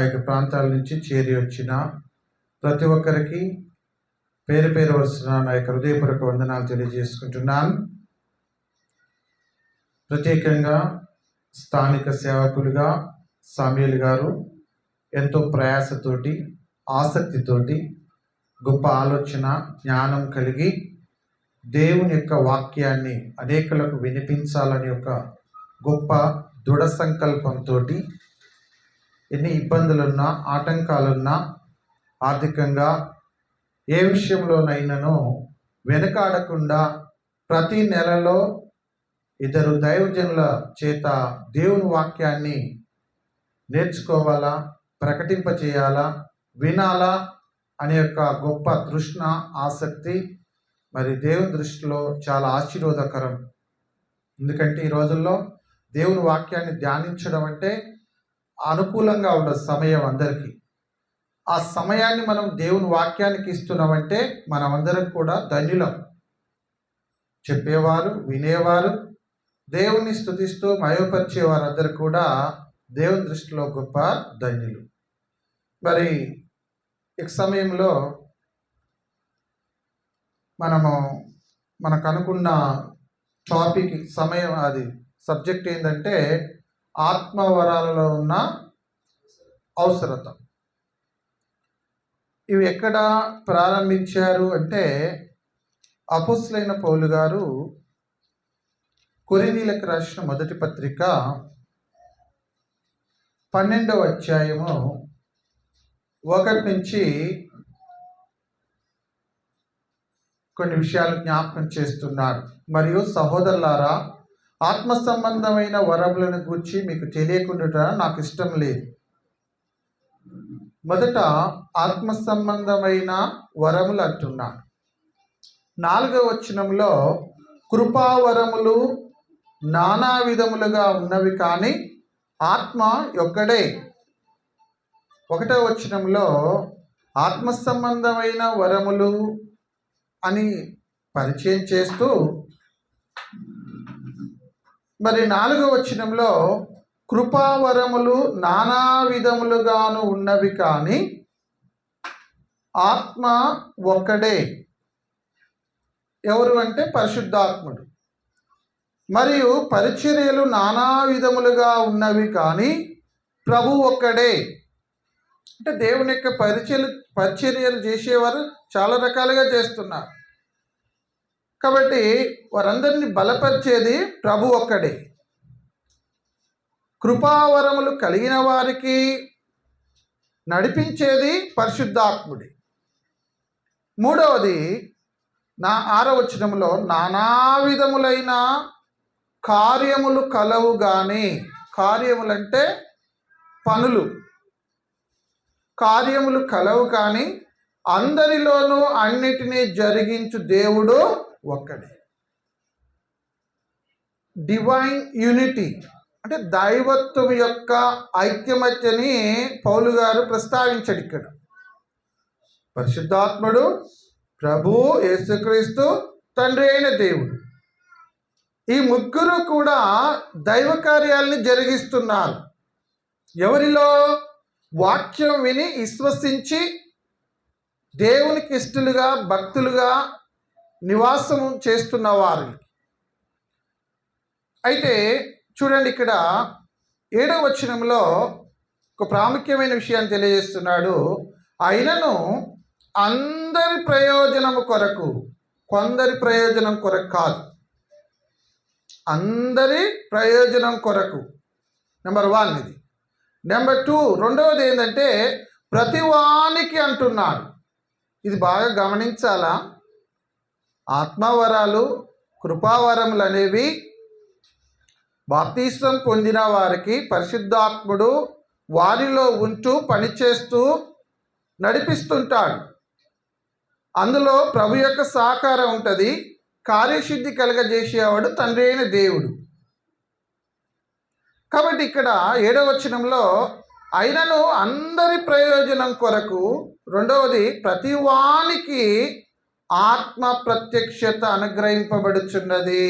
యొక్క ప్రాంతాల నుంచి చేరి వచ్చిన ప్రతి ఒక్కరికి పేరు పేరు వస్తున్న నా యొక్క హృదయపూర్వక వందనాలు తెలియజేసుకుంటున్నాను. ప్రత్యేకంగా స్థానిక సేవకులుగా సామ్యూల్ గారు ఎంతో ప్రయాసతోటి, ఆసక్తితోటి, గొప్ప ఆలోచన, జ్ఞానం కలిగి దేవుని యొక్క వాక్యాన్ని అనేకులకు వినిపించాలని ఒక గొప్ప దృఢ సంకల్పంతో ఎన్ని ఇబ్బందులున్నా, ఆటంకాలున్నా, ఆర్థికంగా ఏ విషయంలోనైనానో వెనకాడకుండా ప్రతి నెలలో ఇద్దరు దైవజనుల చేత దేవుని వాక్యాన్ని నేర్చుకోవాలా, ప్రకటింపచేయాలా, వినాలా అనే యొక్క గొప్ప తృష్ణ, ఆసక్తి మరి దేవుని దృష్టిలో చాలా ఆశీర్వాదకరం. ఎందుకంటే ఈ రోజుల్లో దేవుని వాక్యాన్ని ధ్యానించడం అంటే అనుకూలంగా ఉండదు సమయం అందరికీ. ఆ సమయాన్ని మనం దేవుని వాక్యానికి ఇస్తున్నామంటే మనమందరం కూడా ధన్యులం. చెప్పేవారు, వినేవారు, దేవుని స్తుతిస్తూ మయోపరిచేవారు అందరూ కూడా దేవుని దృష్టిలో గొప్ప ధన్యులు. మరి ఈ సమయంలో మనకు అనుకున్న టాపిక్ సమయం అది సబ్జెక్ట్ ఏంటంటే ఆత్మవరాలలో ఉన్న అవసరత. ఇవి ఎక్కడ ప్రారంభించారు అంటే అపోస్తలుడైన పౌలు గారు కొరింథీయులకు రాసిన మొదటి పత్రిక 12వ అధ్యాయము 1 నుంచి కొన్ని విషయాలు జ్ఞాపకం చేస్తున్నాడు. మరియు సహోదరులారా, ఆత్మ సంబంధమైన వరములను గూర్చి మీకు తెలియకుండా నాకు ఇష్టం లేదు. మొదట ఆత్మ సంబంధమైన వరములు అంటున్నాడు. 4వ వచనంలో కృపావరములు నానా విధములుగా ఉన్నవి కానీ ఆత్మ ఒక్కడే. 1వ వచనంలో ఆత్మ సంబంధమైన వరములు అని పరిచయం చేస్తూ మరి 4వ వచనంలో కృపావరములు నానా విధములుగాను ఉన్నవి కానీ ఆత్మ ఒక్కడే. ఎవరు అంటే పరిశుద్ధాత్ముడు. మరియు పరిచర్యలు నానా విధములుగా ఉన్నవి కానీ ప్రభు ఒక్కడే. అంటే దేవుని యొక్క పరిచర్యలు చేసేవారు చాలా రకాలుగా చేస్తున్నారు. కాబట్టి వారందరినీ బలపరిచేది ప్రభు ఒక్కడే. కృపావరములు కలిగిన వారికి నడిపించేది పరిశుద్ధాత్ముడే. 3వది 6వ వచనంలో నానా విధములైన కార్యములు కలవు గాని, కార్యములంటే పనులు, కార్యములు కలవు కానీ అందరిలోనూ అన్నిటినీ జరిగించు దేవుడు ఒక్కడే. డివైన్ యూనిటీ అంటే దైవత్వం యొక్క ఐక్యమత్యని పౌలు గారు ప్రస్తావించాడు ఇక్కడ. పరిశుద్ధాత్ముడు, ప్రభు యేసుక్రీస్తు, తండ్రి అయిన దేవుడు, ఈ ముగ్గురు కూడా దైవ కార్యాలని జరిగిస్తున్నారు. ఎవరిలో? వాక్యం విని విశ్వసించి దేవునికి ఇష్టలుగా, భక్తులుగా నివాసం చేస్తున్న వారు. అయితే చూడండి, ఇక్కడ 7వ వచనంలో ఒక ప్రాముఖ్యమైన విషయాన్ని తెలియజేస్తున్నాడు. అయినను అందరి ప్రయోజనము కొరకు, కొందరి ప్రయోజనం కొరకు కాదు, అందరి ప్రయోజనం కొరకు. నెంబర్ 1 ఇది. నెంబర్ 2 రెండవది ఏంటంటే ప్రతివానికి అంటున్నాడు. ఇది బాగా గమనించాలా. ఆత్మవరాలు, కృపావరములు అనేవి బాప్తిస్మం పొందిన వారికి పరిశుద్ధాత్ముడు వారిలో ఉంటూ పనిచేస్తూ నడిపిస్తుంటాడు. అందులో ప్రభు యొక్క సహకారం ఉంటుంది. కార్యసిద్ధి కలగజేసేవాడు తండ్రి అయిన దేవుడు. కాబట్టి ఇక్కడ 7వ వచనంలో అయినను అందరి ప్రయోజనం కొరకు, రెండవది ప్రతివానికి ఆత్మ ప్రత్యక్షత అనుగ్రహింపబడుచున్నది.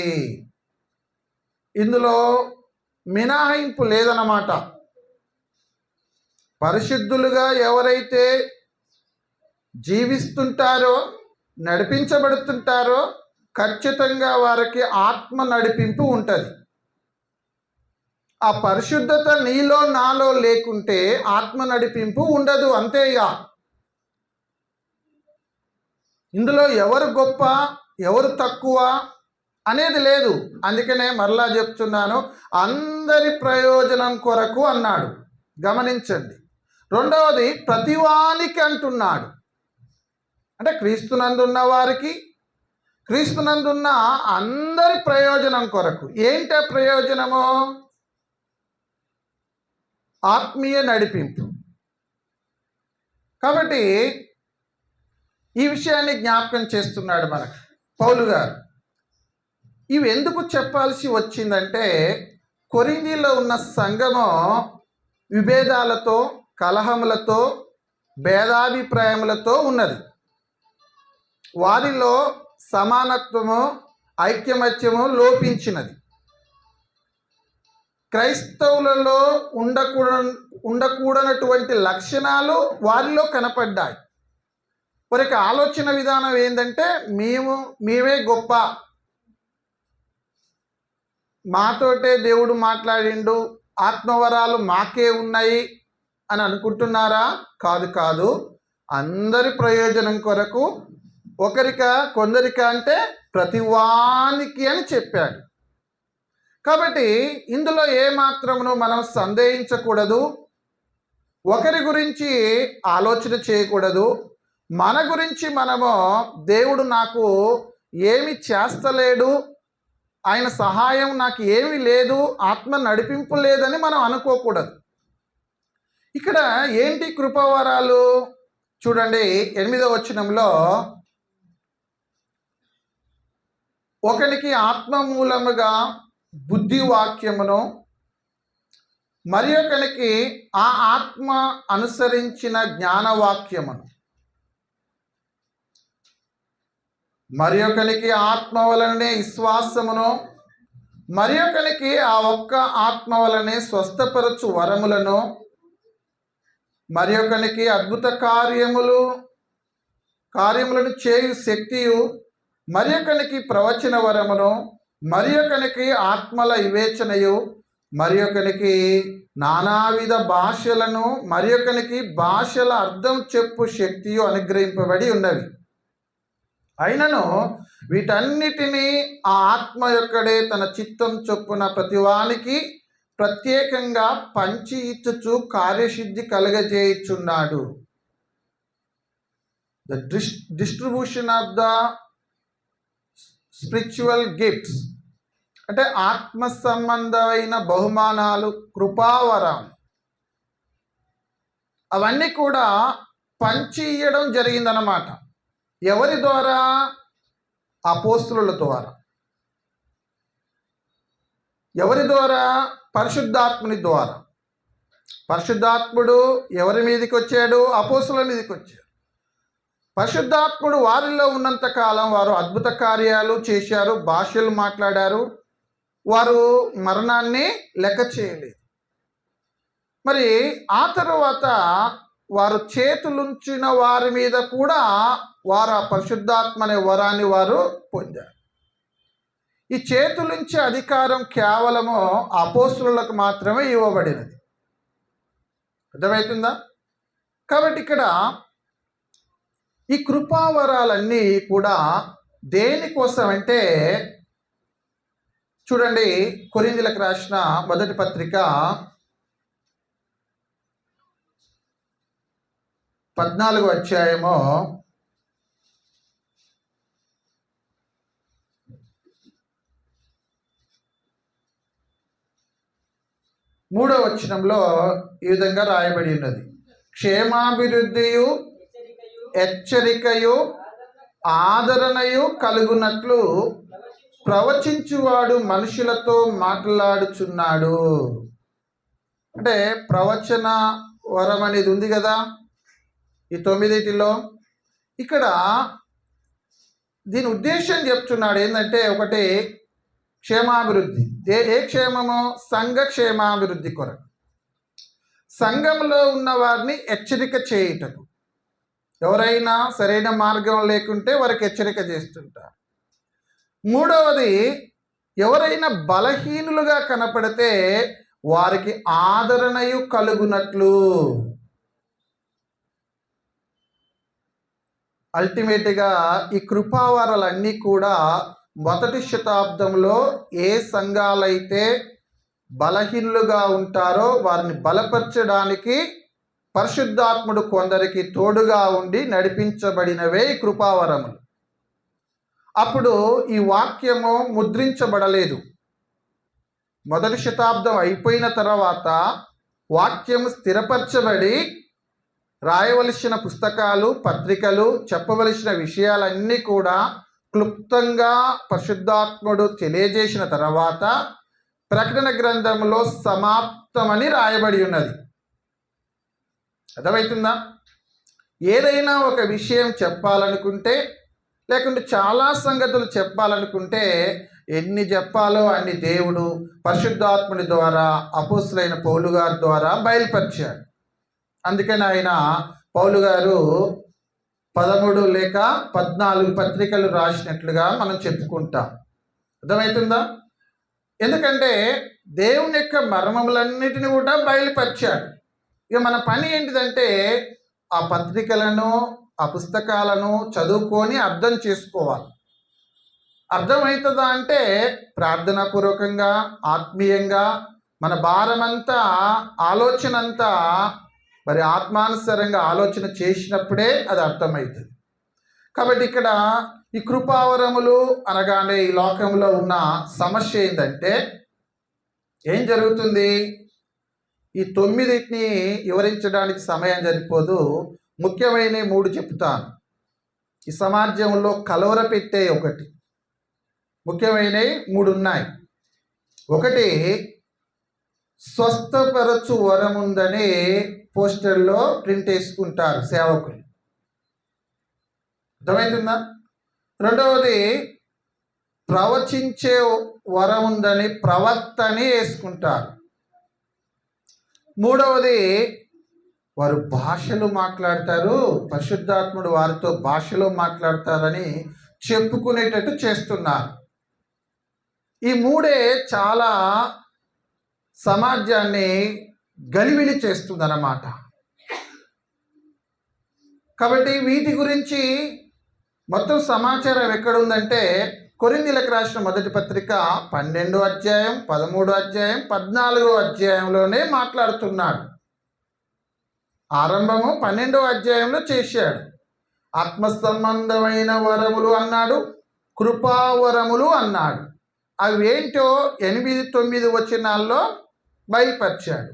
ఇందులో మినహాయింపు లేదన్నమాట. పరిశుద్ధులుగా ఎవరైతే జీవిస్తుంటారో, నడిపించబడుతుంటారో ఖచ్చితంగా వారికి ఆత్మ నడిపింపు ఉంటుంది. ఆ పరిశుద్ధత నీలో నాలో లేకుంటే ఆత్మ నడిపింపు ఉండదు. అంతే ఇక. ఇందులో ఎవరు గొప్ప, ఎవరు తక్కువ అనేది లేదు. అందుకనే మరలా చెప్తున్నాను, అందరి ప్రయోజనం కొరకు అన్నాడు. గమనించండి. రెండవది ప్రతివానికి అంటున్నాడు. అంటే క్రీస్తునందున్న వారికి, క్రీస్తునందున్న అందరి ప్రయోజనం కొరకు. ఏంటి ప్రయోజనము? ఆత్మీయ నడిపింపు. కాబట్టి ఈ విషయాన్ని జ్ఞాపకం చేస్తున్నాడు మనకు పౌలు గారు. ఇవి ఎందుకు చెప్పాల్సి వచ్చిందంటే, కొరింథీలో ఉన్న సంఘము విభేదాలతో, కలహములతో, భేదాభిప్రాయములతో ఉన్నది. వారిలో సమానత్వము, ఐక్యమత్యము లోపించినది. క్రైస్తవులలో ఉండకూడనటువంటి లక్షణాలు వారిలో కనపడ్డాయి. వారికి ఆలోచన విధానం ఏంటంటే, మేమే గొప్ప, మాతోటే దేవుడు మాట్లాడిండు, ఆత్మవరాలు మాకే ఉన్నాయి అని అనుకుంటున్నారా? కాదు. అందరి ప్రయోజనం కొరకు, కొందరికా అంటే ప్రతివానికి అని చెప్పాడు. కాబట్టి ఇందులో ఏమాత్రమును మనం సందేహించకూడదు. ఒకరి గురించి ఆలోచన చేయకూడదు. మన గురించి మనము దేవుడు నాకు ఏమి చేస్తలేడు, ఆయన సహాయం నాకు ఏమీ లేదు, ఆత్మ నడిపింపు లేదని మనం అనుకోకూడదు. ఇక్కడ ఏంటి కృపావరాలు? చూడండి 8వ వచనంలో, ఒకనికి ఆత్మ మూలముగా బుద్ధి వాక్యమును, మరి ఒకనికి ఆ ఆత్మ అనుసరించిన జ్ఞానవాక్యమును, మరి ఒకనికి ఆత్మ వలనే విశ్వాసమును, మరి ఒకనికి ఆ ఒక్క ఆత్మ వలనే స్వస్థపరచు వరములను, మరి ఒకనికి అద్భుత కార్యములను చేయు శక్తియు, మరి ఒకనికి ప్రవచన వరమును, మరి ఒకనికి ఆత్మల వివేచనయు, మరి ఒకనికి నానావిధ భాషలను, మరి ఒకనికి భాషల అర్థం చెప్పు శక్తియు అనుగ్రహింపబడి ఉన్నవి. అయినను వీటన్నిటినీ ఆ ఆత్మ యొక్కడే తన చిత్తం చొప్పున ప్రతివానికి ప్రత్యేకంగా పంచి ఇచ్చుచు కార్యసిద్ధి కలగజేయుచున్నాడు. The distribution of the spiritual gifts అంటే ఆత్మ సంబంధమైన బహుమానాలు, కృపావరాలు, అవన్నీ కూడా పంచి ఇయ్యడం జరిగిందన్నమాట. ఎవరి ద్వారా? అపోస్తలుల ద్వారా. ఎవరి ద్వారా? పరిశుద్ధాత్ముని ద్వారా. పరిశుద్ధాత్ముడు ఎవరి మీదకి వచ్చాడు? అపోస్తలుల మీదకి వచ్చాడు. పరిశుద్ధాత్ముడు వారిలో ఉన్నంత కాలం వారు అద్భుత కార్యాలు చేశారు, భాషలు మాట్లాడారు, వారు మరణాన్ని లెక్క చేయలేదు. మరి ఆ తరువాత వారు చేతులుంచిన వారి మీద కూడా వారు ఆ పరిశుద్ధాత్మ అనే వరాన్ని వారు పొందారు. ఈ చేతులుంచే అధికారం కేవలము అపోస్తలులకు మాత్రమే ఇవ్వబడినది. అర్థమవుతుందా? కాబట్టి ఇక్కడ ఈ కృపావరాలన్నీ కూడా దేనికోసం అంటే, చూడండి కొరింథీయులకు రాసిన మొదటి పత్రిక 14వ అధ్యాయము 3వ వచనంలో ఈ విధంగా రాయబడి ఉన్నది. క్షేమాభివృద్ధియు హెచ్చరికయు ఆదరణయు కలుగునట్లు ప్రవచించువాడు మనుషులతో మాట్లాడుచున్నాడు. అంటే ప్రవచన వరం అనేది ఉంది కదా ఈ 9లో. ఇక్కడ దీని ఉద్దేశం చెప్తున్నాడు ఏంటంటే, ఒకటి క్షేమాభివృద్ధి. ఏ క్షేమము? సంఘ క్షేమాభివృద్ధి కొరకు. సంఘంలో ఉన్న వారిని హెచ్చరిక చేయుటకు. ఎవరైనా సరైన మార్గం లేకుంటే వారికి హెచ్చరిక చేస్తుంటారు. మూడవది, ఎవరైనా బలహీనులుగా కనపడితే వారికి ఆదరణయు కలుగునట్లు. అల్టిమేట్గా ఈ కృపావరాలన్నీ కూడా మొదటి శతాబ్దంలో ఏ సంఘాలైతే బలహీనులుగా ఉంటారో వారిని బలపరచడానికి పరిశుద్ధాత్ముడు కొందరికి తోడుగా ఉండి నడిపించబడినవే ఈ కృపావరములు. అప్పుడు ఈ వాక్యము ముద్రించబడలేదు. మొదటి శతాబ్దం అయిపోయిన తర్వాత వాక్యము స్థిరపరచబడి రాయవలసిన పుస్తకాలు, పత్రికలు, చెప్పవలసిన విషయాలన్నీ కూడా క్లుప్తంగా పరిశుద్ధాత్ముడు తెలియజేసిన తర్వాత ప్రకటన గ్రంథంలో సమాప్తమని రాయబడి ఉన్నది. అర్థమవుతుందా? ఏదైనా ఒక విషయం చెప్పాలనుకుంటే, లేకుంటే చాలా సంగతులు చెప్పాలనుకుంటే ఎన్ని చెప్పాలో అన్ని దేవుడు పరిశుద్ధాత్ముడి ద్వారా అపోస్తులైన పౌలు గారి ద్వారా బయలుపరిచాడు. అందుకని ఆయన పౌలు గారు 13 లేక 14 పత్రికలు రాసినట్లుగా మనం చెప్పుకుంటాం. అర్థమవుతుందా? ఎందుకంటే దేవుని యొక్క మర్మములన్నిటిని కూడా బయలుపరిచాడు. ఇక మన పని ఏంటిదంటే ఆ పత్రికలను, ఆ పుస్తకాలను చదువుకొని అర్థం చేసుకోవాలి. అర్థమవుతుందా అంటే ప్రార్థనాపూర్వకంగా, ఆత్మీయంగా మన భారమంతా, ఆలోచన అంతా మరి ఆత్మానుసారంగా ఆలోచన చేసినప్పుడే అది అర్థమవుతుంది. కాబట్టి ఇక్కడ ఈ కృపావరములు అనగానే ఈ లోకంలో ఉన్న సమస్య ఏంటంటే ఏం జరుగుతుంది? ఈ 9టిని వివరించడానికి సమయం సరిపోదు. ముఖ్యమైన 3 చెప్తాను. ఈ సమాజంలో కలవరపెట్టే ఒకటి ముఖ్యమైనవి 3 ఉన్నాయి. ఒకటి, స్వస్థపరచు వరం ఉందని పోస్టర్లో ప్రింట్ వేసుకుంటారు సేవకులు. అర్థమవుతుందా? రెండవది, ప్రవచించే వరం ఉందని ప్రవక్తని వేసుకుంటారు. మూడవది, వారు భాషలు మాట్లాడతారు, పరిశుద్ధాత్ముడు వారితో భాషలో మాట్లాడతారని చెప్పుకునేటట్టు చేస్తున్నారు. ఈ 3 చాలా సమాజాన్ని గలిబిలి చేస్తుందన్నమాట. కాబట్టి వీటి గురించి మొత్తం సమాచారం ఎక్కడుందంటే కొరింథీయులకు రాసిన మొదటి పత్రిక 12వ అధ్యాయం, 13వ అధ్యాయం, 14వ అధ్యాయంలోనే మాట్లాడుతున్నాడు. ఆరంభము 12వ అధ్యాయంలో చేశాడు. ఆత్మ సంబంధమైన వరములు అన్నాడు, కృపావరములు అన్నాడు. అవి ఏంటో 8-9 వచనాల్లో బయలుపరిచాడు.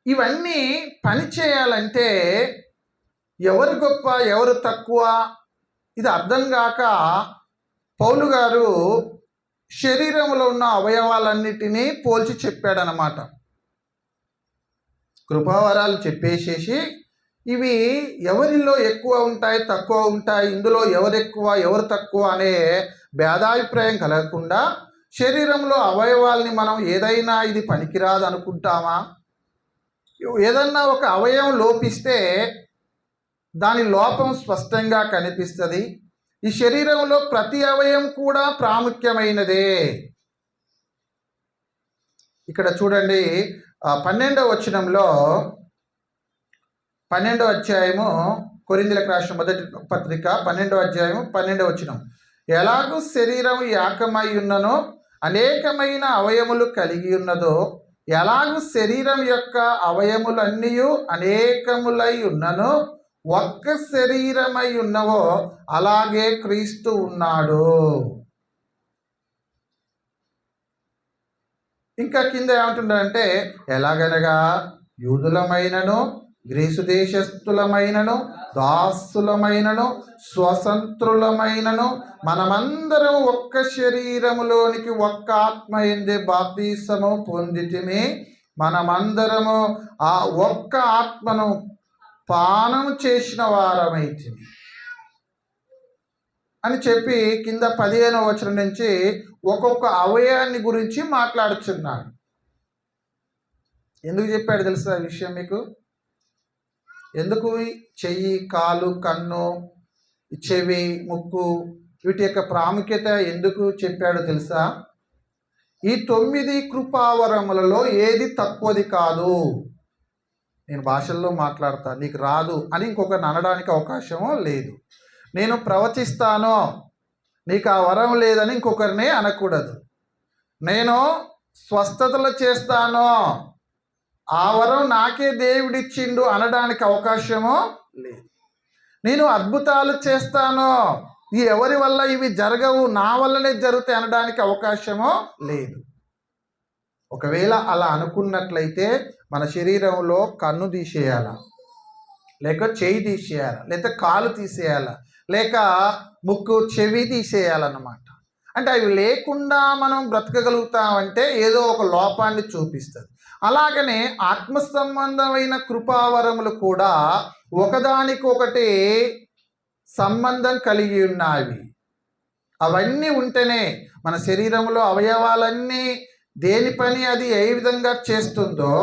ఇవన్నీ పని చేయాలంటే ఎవరు గొప్ప, ఎవరు తక్కువ ఇది అర్థం కాక పౌలు గారు శరీరంలో ఉన్న అవయవాలన్నిటినీ పోల్చి చెప్పాడనమాట. కృపావరాలు చెప్పేసేసి ఇవి ఎవరిలో ఎక్కువ ఉంటాయి, తక్కువ ఉంటాయి, ఇందులో ఎవరు ఎక్కువ ఎవరు తక్కువ అనే భేదాభిప్రాయం కలగకుండా శరీరంలో అవయవాల్ని మనం ఏదైనా ఇది పనికిరాదు అనుకుంటామా? ఏదన్నా ఒక అవయవం లోపిస్తే దాని లోపం స్పష్టంగా కనిపిస్తుంది. ఈ శరీరంలో ప్రతి అవయవం కూడా ప్రాముఖ్యమైనదే. ఇక్కడ చూడండి 12వ వచనంలో 12వ అధ్యాయము కొరింథీయులకు రాసిన మొదటి పత్రిక 12వ అధ్యాయము 12వ వచనం, ఎలాగూ శరీరం ఏకమై ఉన్ననో అనేకమైన అవయములు కలిగి ఉన్నదో, ఎలాగూ శరీరం యొక్క అవయములన్నీ అనేకములై ఉన్ననో ఒక్క శరీరమై ఉన్నవో అలాగే క్రీస్తు ఉన్నాడు. ఇంకా కింద ఏమంటున్నాడంటే, ఎలాగనగా యూదులమైనను, గ్రీసు దేశస్థులమైనను, దాసులమైనను, స్వతంత్రులమైనను మనమందరం ఒక్క శరీరములోనికి ఒక్క ఆత్మ యందే బాప్తిసము పొందితిమి. మనమందరము ఆ ఒక్క ఆత్మను పానం చేసిన వారమైతిమి అని చెప్పి కింద 15వ వచనం నుంచి ఒక్కొక్క అవయవాన్ని గురించి మాట్లాడుచున్నాడు. ఎందుకు చెప్పాడు తెలుసా ఈ విషయం మీకు? ఎందుకు చెయ్యి, కాలు, కన్ను, చెవి, ముక్కు వీటి యొక్క ప్రాముఖ్యత ఎందుకు చెప్పాడో తెలుసా? ఈ 9 కృపావరములలో ఏది తక్కువది కాదు. నేను భాషల్లో మాట్లాడతా, నీకు రాదు అని ఇంకొకరిని అనడానికి అవకాశము లేదు. నేను ప్రవచిస్తాను, నీకు ఆ వరం లేదని ఇంకొకరిని అనకూడదు. నేను స్వస్థతలు చేస్తాను, ఆ వరం నాకే దేవుడిచ్చిండు అనడానికి అవకాశము లేదు. నేను అద్భుతాలు చేస్తాను, ఎవరి వల్ల ఇవి జరగవు, నా వల్లనే జరుగుతాయి అనడానికి అవకాశము లేదు. ఒకవేళ అలా అనుకున్నట్లయితే మన శరీరంలో కన్ను తీసేయాలా, లేక చేయి తీసేయాలా, లేక కాలు తీసేయాలా, లేక ముక్కు, చెవి తీసేయాలన్నమాట. అంటే అవి లేకుండా మనం బ్రతకగలుగుతామంటే ఏదో ఒక లోపాన్ని చూపిస్తుంది. అలాగనే ఆత్మ సంబంధమైన కృపావరములు కూడా ఒకదానికొకటి సంబంధం కలిగి ఉన్నాయి. అవన్నీ ఉంటేనే మన శరీరంలో అవయవాలన్నీ దేని పని అది ఏ విధంగా చేస్తుందో,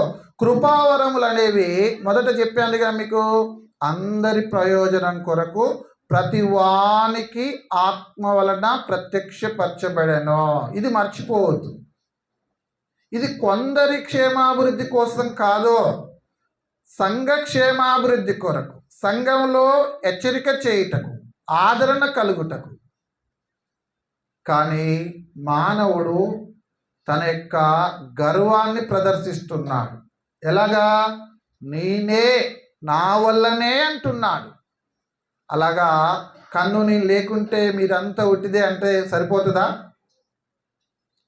కృపావరములు అనేవి మొదట చెప్పానుగా మీకు, అందరి ప్రయోజనం కొరకు ప్రతి వానికి ఆత్మ వలన ప్రత్యక్షపరచబడెను. ఇది మర్చిపోవద్దు. ఇది కొందరి క్షేమాభివృద్ధి కోసం కాదు, సంఘ క్షేమాభివృద్ధి కొరకు, సంఘంలో హెచ్చరిక చేయుటకు, ఆదరణ కలుగుటకు. కానీ మానవుడు తన యొక్క గర్వాన్ని ప్రదర్శిస్తున్నాడు. ఎలాగా? నేనే, నా వల్లనే అంటున్నాడు. అలాగా కన్ను నేను లేకుంటే మీరంతా ఉట్టిదే అంటే సరిపోతుందా?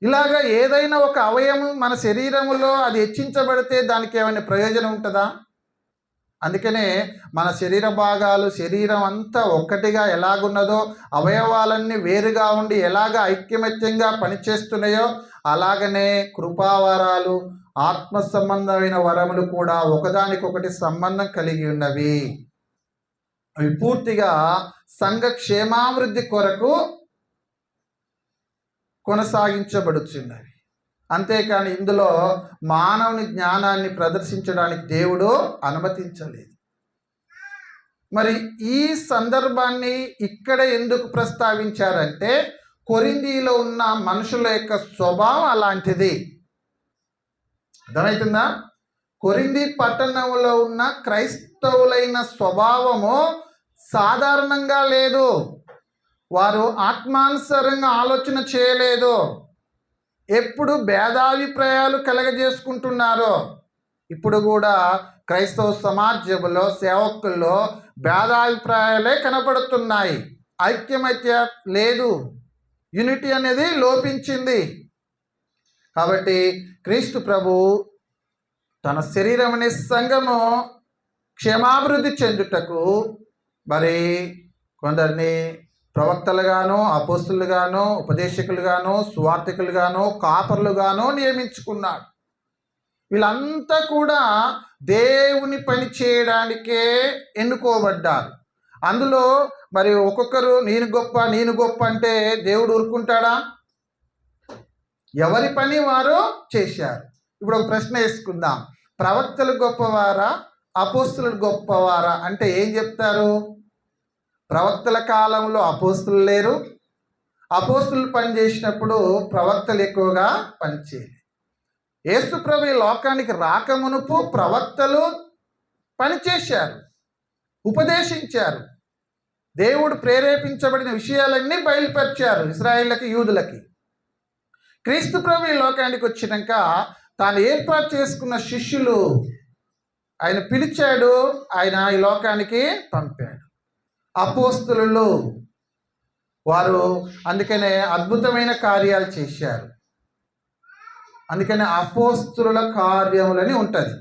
ఇలాగా ఏదైనా ఒక అవయవం మన శరీరంలో అది హెచ్చించబడితే దానికి ఏమైనా ప్రయోజనం ఉంటుందా? అందుకనే మన శరీర భాగాలు, శరీరం అంతా ఒక్కటిగా ఎలాగున్నదో, అవయవాలన్నీ వేరుగా ఉండి ఎలాగ ఐక్యమత్యంగా పనిచేస్తున్నాయో, అలాగనే కృపావరాలు, ఆత్మ సంబంధమైన వరములు కూడా ఒకదానికొకటి సంబంధం కలిగి ఉన్నవి. అవి పూర్తిగా సంఘ క్షేమాభివృద్ధి కొరకు కొనసాగించబడుచున్నవి. అంతేకాని ఇందులో మానవుని జ్ఞానాన్ని ప్రదర్శించడానికి దేవుడు అనుమతించలేదు. మరి ఈ సందర్భాన్ని ఇక్కడ ఎందుకు ప్రస్తావించారంటే, కొరింథీలో ఉన్న మనుషుల యొక్క స్వభావం అలాంటిది. అర్థమవుతుందా? కొరింథీ పట్టణంలో ఉన్న క్రైస్తవులైన స్వభావము సాధారణంగా లేదు. వారు ఆత్మానుసారంగా ఆలోచన చేయలేదు. ఎప్పుడు భేదాభిప్రాయాలు కలగజేసుకుంటున్నారో. ఇప్పుడు కూడా క్రైస్తవ సమాజంలో, సేవకుల్లో భేదాభిప్రాయాలే కనపడుతున్నాయి. ఐక్యమత్య లేదు, యూనిటీ అనేది లోపించింది. కాబట్టి క్రీస్తు ప్రభు తన శరీరం అనే సంఘము క్షేమాభివృద్ధి చెందుటకు మరి కొందరిని ప్రవక్తలుగాను, అపోస్తులుగాను, ఉపదేశకులుగాను, సువార్థికులుగాను, కాపర్లుగాను నియమించుకున్నాడు. వీళ్ళంతా కూడా దేవుని పని చేయడానికే ఎన్నుకోబడ్డారు. అందులో మరి ఒక్కొక్కరు నేను గొప్ప అంటే దేవుడు ఊరుకుంటాడా? ఎవరి పని వారు చేశారు. ఇప్పుడు ఒక ప్రశ్న వేసుకుందాం. ప్రవక్తలు గొప్పవారా, అపోస్తులు గొప్పవారా అంటే ఏం చెప్తారు? ప్రవక్తల కాలంలో అపోస్తులు లేరు, అపోస్తులు పనిచేసినప్పుడు ప్రవక్తలు ఎక్కువగా పనిచేయలేదు. యేసు ప్రభు లోకానికి రాకమునుపు ప్రవక్తలు పనిచేశారు, ఉపదేశించారు, దేవుడు ప్రేరేపించబడిన విషయాలన్నీ బయలుపరిచారు ఇశ్రాయేళ్ళకి, యూదులకి. క్రీస్తు ప్రభు లోకానికి వచ్చినాక తాను ఏర్పాటు చేసుకున్న శిష్యులు ఆయన పిలిచాడు, ఆయన ఈ లోకానికి పంపాడు. అపోస్తులు వారు అందుకనే అద్భుతమైన కార్యాలు చేశారు. అందుకనే అపోస్తుల కార్యములని ఉంటుంది.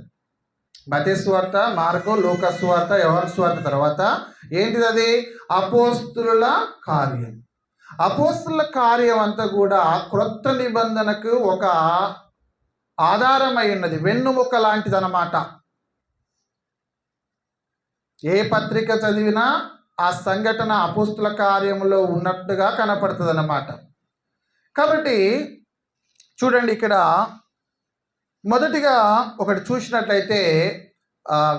మత్తయి సువార్త, మార్కు, లూకా సువార్త, యోహాను సువార్త తర్వాత ఏంటిది? అది అపోస్తుల కార్యం. అపోస్తుల కార్యం అంతా కూడా క్రొత్త నిబంధనకు ఒక ఆధారమై ఉన్నది, వెన్నుముక లాంటిది అన్నమాట. ఏ పత్రిక చదివినా ఆ సంఘటన అపోస్తుల కార్యములో ఉన్నట్టుగా కనపడుతుంది అన్నమాట. కాబట్టి చూడండి, ఇక్కడ మొదటిగా ఒకటి చూసినట్లయితే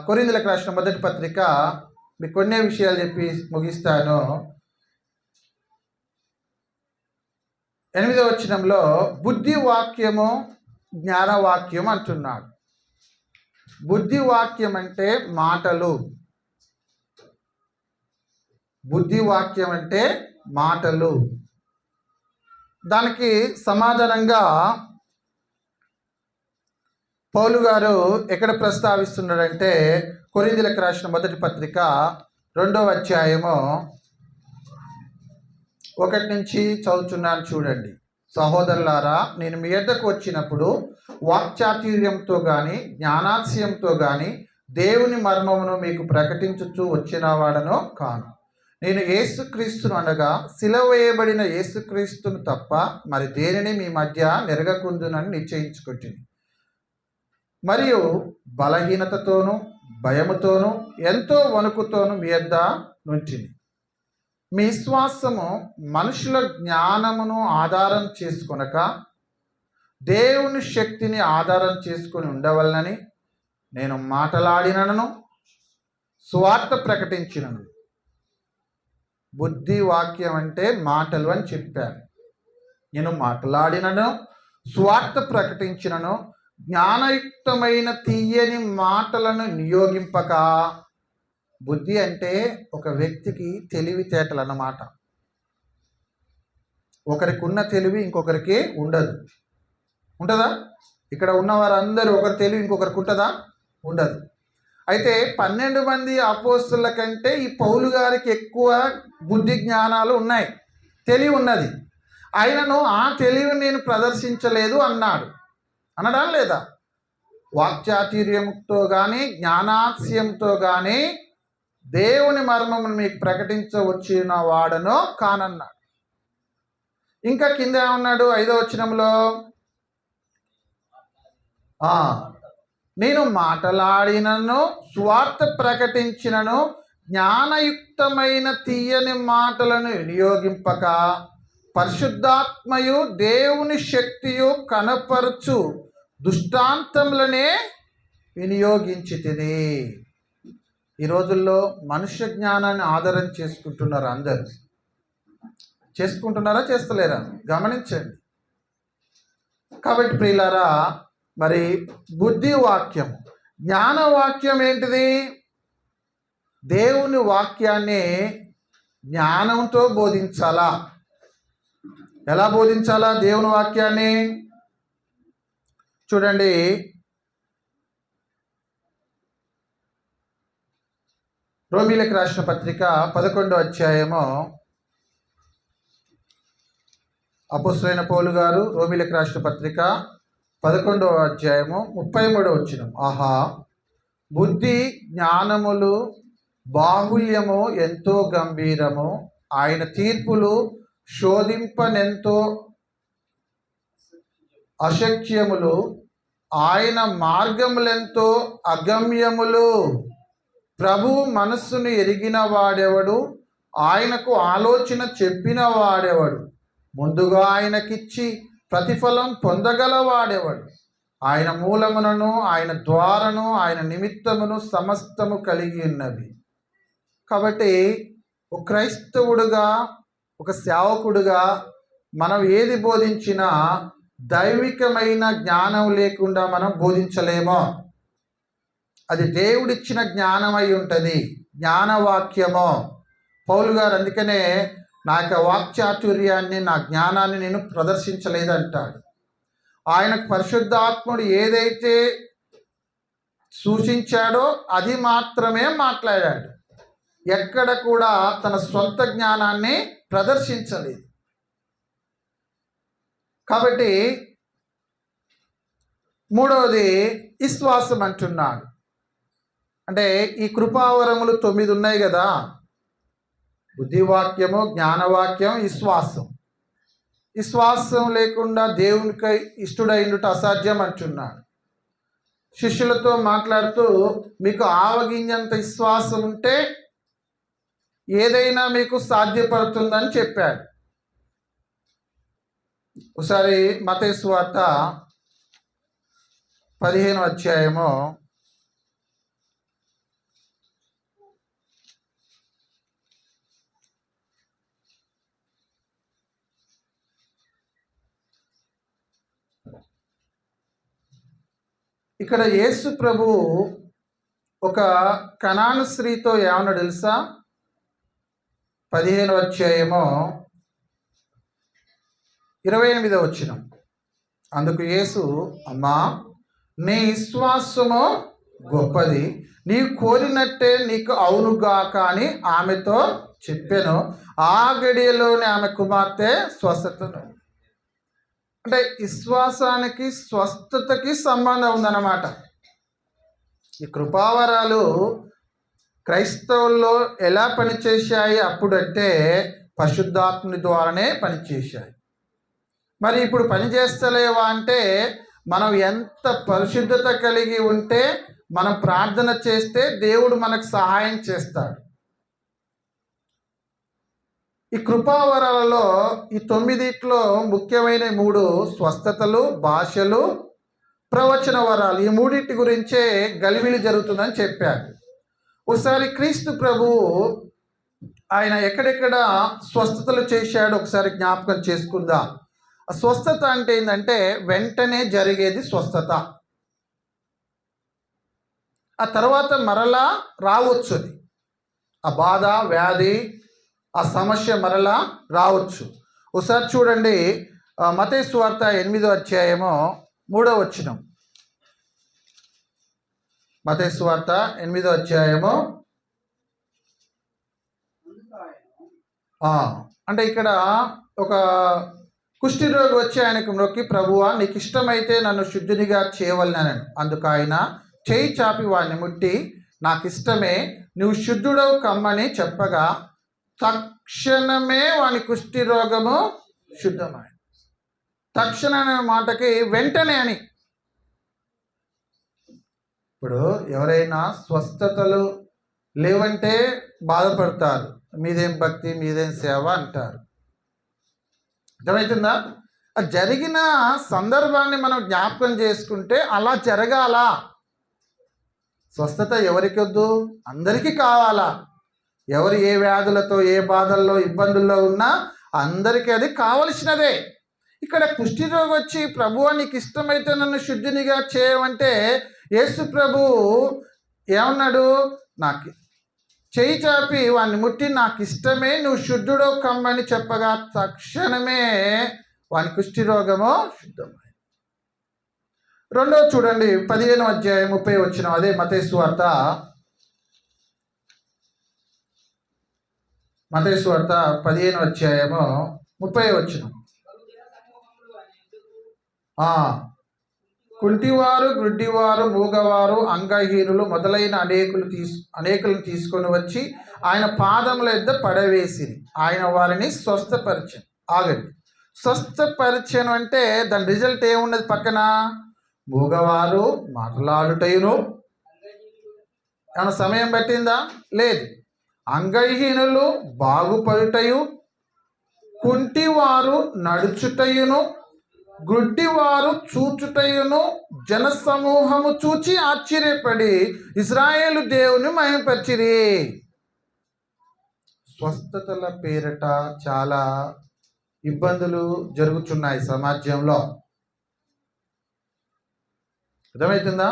కొరింథీయులకు రాసిన మొదటి పత్రిక, మీకు కొన్ని విషయాలు చెప్పి ముగిస్తాను. 8వ వచనంలో బుద్ధి వాక్యము జ్ఞానవాక్యం అంటున్నాడు. బుద్ధి వాక్యం అంటే మాటలు. బుద్ధి వాక్యం అంటే మాటలు. దానికి సమాధానంగా పౌలు గారు ఎక్కడ ప్రస్తావిస్తున్నాడంటే కొరింథీయులకు రాసిన మొదటి పత్రిక 2వ అధ్యాయము 1 నుంచి చదువుతున్నాను చూడండి. సహోదరులారా, నేను మీ యొద్దకు వచ్చినప్పుడు వాక్చాతుర్యంతో కానీ జ్ఞానాతిశయంతో కానీ దేవుని మర్మమును మీకు ప్రకటించుచూ వచ్చినవాడనో కాను. నేను యేసుక్రీస్తును అనగా సిలువ వేయబడిన యేసుక్రీస్తును తప్ప మరి దేనిని మీ మధ్య నెరగకుందునని నిశ్చయించుకుంటుంది. మరియు బలహీనతతోనూ భయముతోనూ ఎంతో వణుకుతోనూ మీ యొద్ద నుంటిని. మీ విశ్వాసము మనుషుల జ్ఞానమును ఆధారం చేసుకొనక దేవుని శక్తిని ఆధారం చేసుకొని ఉండవలనని నేను మాటలాడినను సువార్త ప్రకటించినను. బుద్ధి వాక్యం అంటే మాటలు అని చెప్పాను. నేను మాట్లాడినను సువార్త ప్రకటించినను జ్ఞానయుక్తమైన తీయని మాటలను నియోగింపక. బుద్ధి అంటే ఒక వ్యక్తికి తెలివితేటలు అన్నమాట. ఒకరికి ఉన్న తెలివి ఇంకొకరికి ఉండదు. ఉంటుందా? ఇక్కడ ఉన్న వారందరూ ఒకరి తెలివి ఇంకొకరికి ఉంటుందా? ఉండదు. అయితే 12 మంది అపోస్తలుల కంటే ఈ పౌలు గారికి ఎక్కువ బుద్ధి జ్ఞానాలు ఉన్నాయి, తెలివి ఉన్నది. ఆయనను ఆ తెలివిని నేను ప్రదర్శించలేదు అన్నాడు. అనడా లేదా? వాక్చాతుర్యంతో కానీ జ్ఞానాతిశయంతో కానీ దేవుని మర్మమును మీకు ప్రకటించవచ్చిన వాడనో కానన్నాడు. ఇంకా కింద ఏమన్నాడు? 5వ వచనంలో నేను మాటలాడినను సువార్త ప్రకటించినను జ్ఞానయుక్తమైన తీయని మాటలను వినియోగింపక పరిశుద్ధాత్మయు దేవుని శక్తియు కనపరచు దృష్టాంతములనే వినియోగించితిని. ఈ రోజుల్లో మనుష్య జ్ఞానాన్ని ఆధారం చేసుకుంటున్నారు. అందరూ చేసుకుంటున్నారా? చేస్తలేరా? గమనించండి. కాబట్టి ప్రియులారా, మరి బుద్ధి వాక్యం, జ్ఞానవాక్యం ఏంటిది? దేవుని వాక్యాన్ని జ్ఞానంతో బోధించాలా? ఎలా బోధించాలా దేవుని వాక్యాన్ని? చూడండి, రోమీయులకు రాసిన పత్రిక 11వ అధ్యాయము, అపోస్తలుడైన పౌలు గారు రోమీయులకు రాసిన పత్రిక 11వ అధ్యాయము 33వ వచనం. ఆహా, బుద్ధి జ్ఞానములు బాహుల్యము ఎంతో గంభీరము, ఆయన తీర్పులు శోధింపనెంతో అశక్యములు, ఆయన మార్గములెంతో అగమ్యములు. ప్రభు మనస్సును ఎరిగిన వాడెవడు? ఆయనకు ఆలోచన చెప్పిన వాడెవడు? ముందుగా ఆయనకిచ్చి ప్రతిఫలం పొందగలవాడెవడు? ఆయన మూలమునను ఆయన ద్వారను ఆయన నిమిత్తమును సమస్తము కలిగి ఉన్నవి. కాబట్టి ఒక క్రైస్తవుడుగా, ఒక సేవకుడుగా మనం ఏది బోధించినా దైవికమైన జ్ఞానం లేకుండా మనం బోధించలేమో. అది దేవుడిచ్చిన జ్ఞానమై ఉంటుంది, జ్ఞానవాక్యమో. పౌలు గారు అందుకనే నా యొక్క వాక్చాతుర్యాన్ని, నా జ్ఞానాన్ని నేను ప్రదర్శించలేదంటాడు. ఆయనకు పరిశుద్ధాత్ముడు ఏదైతే సూచించాడో అది మాత్రమే మాట్లాడాడు. ఎక్కడ కూడా తన సొంత జ్ఞానాన్ని ప్రదర్శించలేదు. కాబట్టి మూడవది విశ్వాసం అంటున్నాడు. అంటే ఈ కృపావరములు 9 ఉన్నాయి కదా, బుద్ధివాక్యము, జ్ఞానవాక్యం, విశ్వాసం. విశ్వాసం లేకుండా దేవునికి ఇష్టడైండుట అసాధ్యం అంటున్నాడు. శిష్యులతో మాట్లాడుతూ, మీకు ఆవగింజంత విశ్వాసం ఉంటే ఏదైనా మీకు సాధ్యపడుతుందని చెప్పాడు. ఒకసారి మత్తయి సువార్త 15వ అధ్యాయము ఇక్కడ యేసు ప్రభు ఒక కనాను స్త్రీతో ఏమన్నా తెలుసా? 15వ అధ్యాయము 28వ వచనం. అందుకు యేసు, అమ్మా, నీ విశ్వాసము గొప్పది, నీవు కోరినట్టే నీకు అవునుగాక అని ఆమెతో చెప్పాను. ఆ గడియలోనే ఆమె కుమార్తె స్వస్థతను. అంటే విశ్వాసానికి స్వస్థతకి సంబంధం ఉందన్నమాట. ఈ కృపావరాలు క్రైస్తవుల్లో ఎలా పనిచేశాయి అప్పుడంటే పరిశుద్ధాత్ముని ద్వారానే పనిచేశాయి. మరి ఇప్పుడు పనిచేస్తలేవా అంటే మనం ఎంత పరిశుద్ధత కలిగి ఉంటే మనం ప్రార్థన చేస్తే దేవుడు మనకు సహాయం చేస్తాడు. ఈ కృపావరాలలో ఈ 9 ముఖ్యమైన 3 స్వస్థతలు, భాషలు, ప్రవచన వరాలు. ఈ 3 గురించే గలిబిలి జరుగుతుందని చెప్పాడు. ఒకసారి క్రీస్తు ప్రభువు ఆయన ఎక్కడెక్కడ స్వస్థతలు చేశాడు ఒకసారి జ్ఞాపకం చేసుకుందాం. ఆ స్వస్థత అంటే ఏంటంటే వెంటనే జరిగేది స్వస్థత. ఆ తర్వాత మరలా రావచ్చు. అది ఆ బాధ, వ్యాధి, ఆ సమస్య మరలా రావచ్చు. ఒకసారి చూడండి, మత్తయి సువార్త 8వ అధ్యాయము 3వ వచనం. మత్తయి సువార్త 8వ అధ్యాయము అంటే ఇక్కడ ఒక కుష్ఠరోగి వచ్చి ఆయనకు మొక్కి, ప్రభువా, నీకు ఇష్టమైతే నన్ను శుద్ధునిగా చేయవలనని. అందుకు ఆయన చేయి చాపి వాడిని ముట్టి, నాకు ఇష్టమే, నువ్వు శుద్ధుడవు కమ్మని చెప్పగా తక్షణమే వాని కుష్ఠరోగము శుద్ధమైంది. తక్షణ అనే మాటకి వెంటనే అని. ఇప్పుడు ఎవరైనా స్వస్థతలు లేవంటే బాధపడతారు. మీదేం భక్తి, మీదేం సేవ అంటారు. అర్థమవుతుందా? జరిగిన సందర్భాన్ని మనం జ్ఞాపకం చేసుకుంటే అలా జరగాల. స్వస్థత ఎవరికి వద్దు? అందరికీ కావాలా. ఎవరు ఏ వ్యాధులతో, ఏ బాధల్లో, ఇబ్బందుల్లో ఉన్నా అందరికీ అది కావలసినదే. ఇక్కడ కుష్ఠరోగి వచ్చి, ప్రభువా, నీకు ఇష్టమైతే నన్ను శుద్ధినిగా చేయమంటే యేసు ప్రభు ఏమన్నాడు? నాకు చేయి చాపి వాడిని ముట్టి, నాకు ఇష్టమే, నువ్వు శుద్ధుడో కమ్మని చెప్పగా తక్షణమే వాని కుష్ఠరోగము శుద్ధమైంది. రెండో చూడండి, 15వ అధ్యాయం 30వ వచనం. అదే మత్తయి సువార్త 15వ అధ్యాయము 30వ వచనం. కుంటివారు, గుడ్డివారు, మూగవారు, అంగహీనులు మొదలైన అనేకులను తీసుకొని వచ్చి ఆయన పాదముల యొద్ద పడవేసిరి. ఆయన వారిని స్వస్థపరిచెను. ఆగండి, స్వస్థపరిచెను అంటే దాని రిజల్ట్ ఏమున్నది పక్కన? మూగవారు మాట్లాడుటయును. ఏమైనా సమయం పట్టిందా? లేదు. అంగహీనులు బాగుపడుటయు, కుంటివారు నడుచుటయును, గుడ్డివారు చూచుటయును, జనసమూహము చూచి ఆశ్చర్యపడి ఇశ్రాయేలు దేవుని మహిమపరిచిరి. స్వస్థతల పేరిట చాలా ఇబ్బందులు జరుగుతున్నాయి సమాజంలో. అర్థమవుతుందా?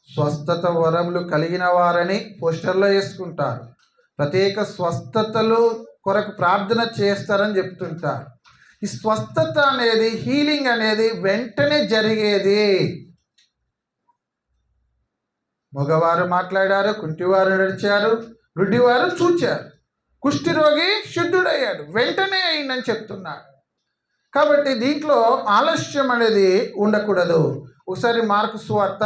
స్వస్థత వరములు కలిగిన వారని పోస్టర్లో వేసుకుంటారు. ప్రత్యేక స్వస్థతలు కొరకు ప్రార్థన చేస్తారని చెప్తుంటారు. ఈ స్వస్థత అనేది, హీలింగ్ అనేది వెంటనే జరిగేది. మగవారు మాట్లాడారు, కుంటివారు నడిచారు, గుడ్డివారు చూచారు, కుష్ఠరోగి శుద్ధుడయ్యాడు, వెంటనే అయిందని చెప్తున్నాడు. కాబట్టి దీంట్లో ఆలస్యం అనేది ఉండకూడదు. ఒకసారి మార్కు సువార్త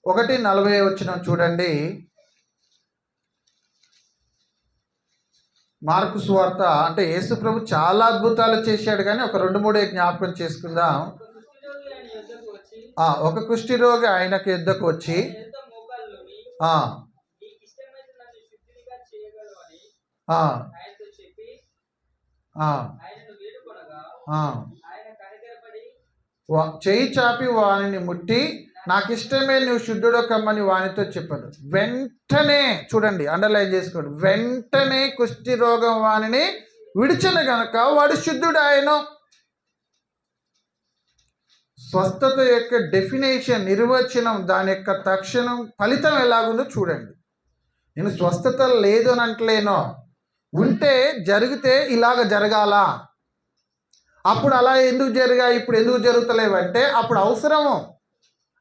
1:40 వచనం చూడండి. మార్కు సువార్త అంటే యేసు ప్రభు చాలా అద్భుతాలు చేశాడు, కానీ ఒక 2-3 జ్ఞాపకం చేసుకుందాం. ఒక కుష్ఠరోగి ఆయనకు యుద్ధకు వచ్చి చేయి చాపి వానిని ముట్టి నాకు ఇష్టమే నువ్వు శుద్ధుడో కమ్మని వానితో చెప్పాడు. వెంటనే, చూడండి అండర్లైన్ చేసుకోండి, వెంటనే కుష్టి రోగం వానిని విడిచిన గనక వాడు శుద్ధుడాయను. స్వస్థత యొక్క డెఫినేషన్, నిర్వచనం, దాని యొక్క తక్షణం ఫలితం ఎలాగుందో చూడండి. నేను స్వస్థత లేదు అని అంటలేనో, ఉంటే జరిగితే ఇలాగ జరగాల, అప్పుడు అలా ఎందుకు జరిగా, ఇప్పుడు ఎందుకు జరుగుతలేవంటే అప్పుడు అవసరము.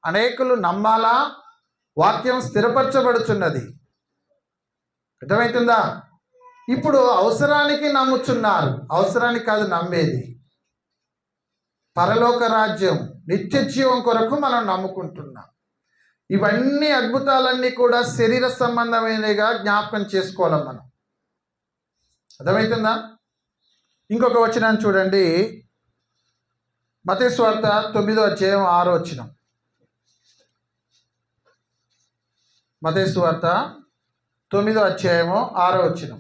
అనేకులు నమ్మాలా, వాక్యం స్థిరపరచబడుచున్నది. అర్థమవుతుందా? ఇప్పుడు అవసరానికి నమ్ముచున్నారు, అవసరానికి కాదు నమ్మేది. పరలోక రాజ్యం, నిత్య జీవం కొరకు మనం నమ్ముకుంటున్నాం. ఇవన్నీ అద్భుతాలన్నీ కూడా శరీర సంబంధమైనవిగా జ్ఞాపకం చేసుకోవాలి మనం. అర్థమవుతుందా? ఇంకొక వచనాన్ని చూడండి, మత్తయి సువార్త 9వ అధ్యాయం 6వ వచనం. మత్తయి సువార్త 9వ అధ్యాయము 6వ వచనం.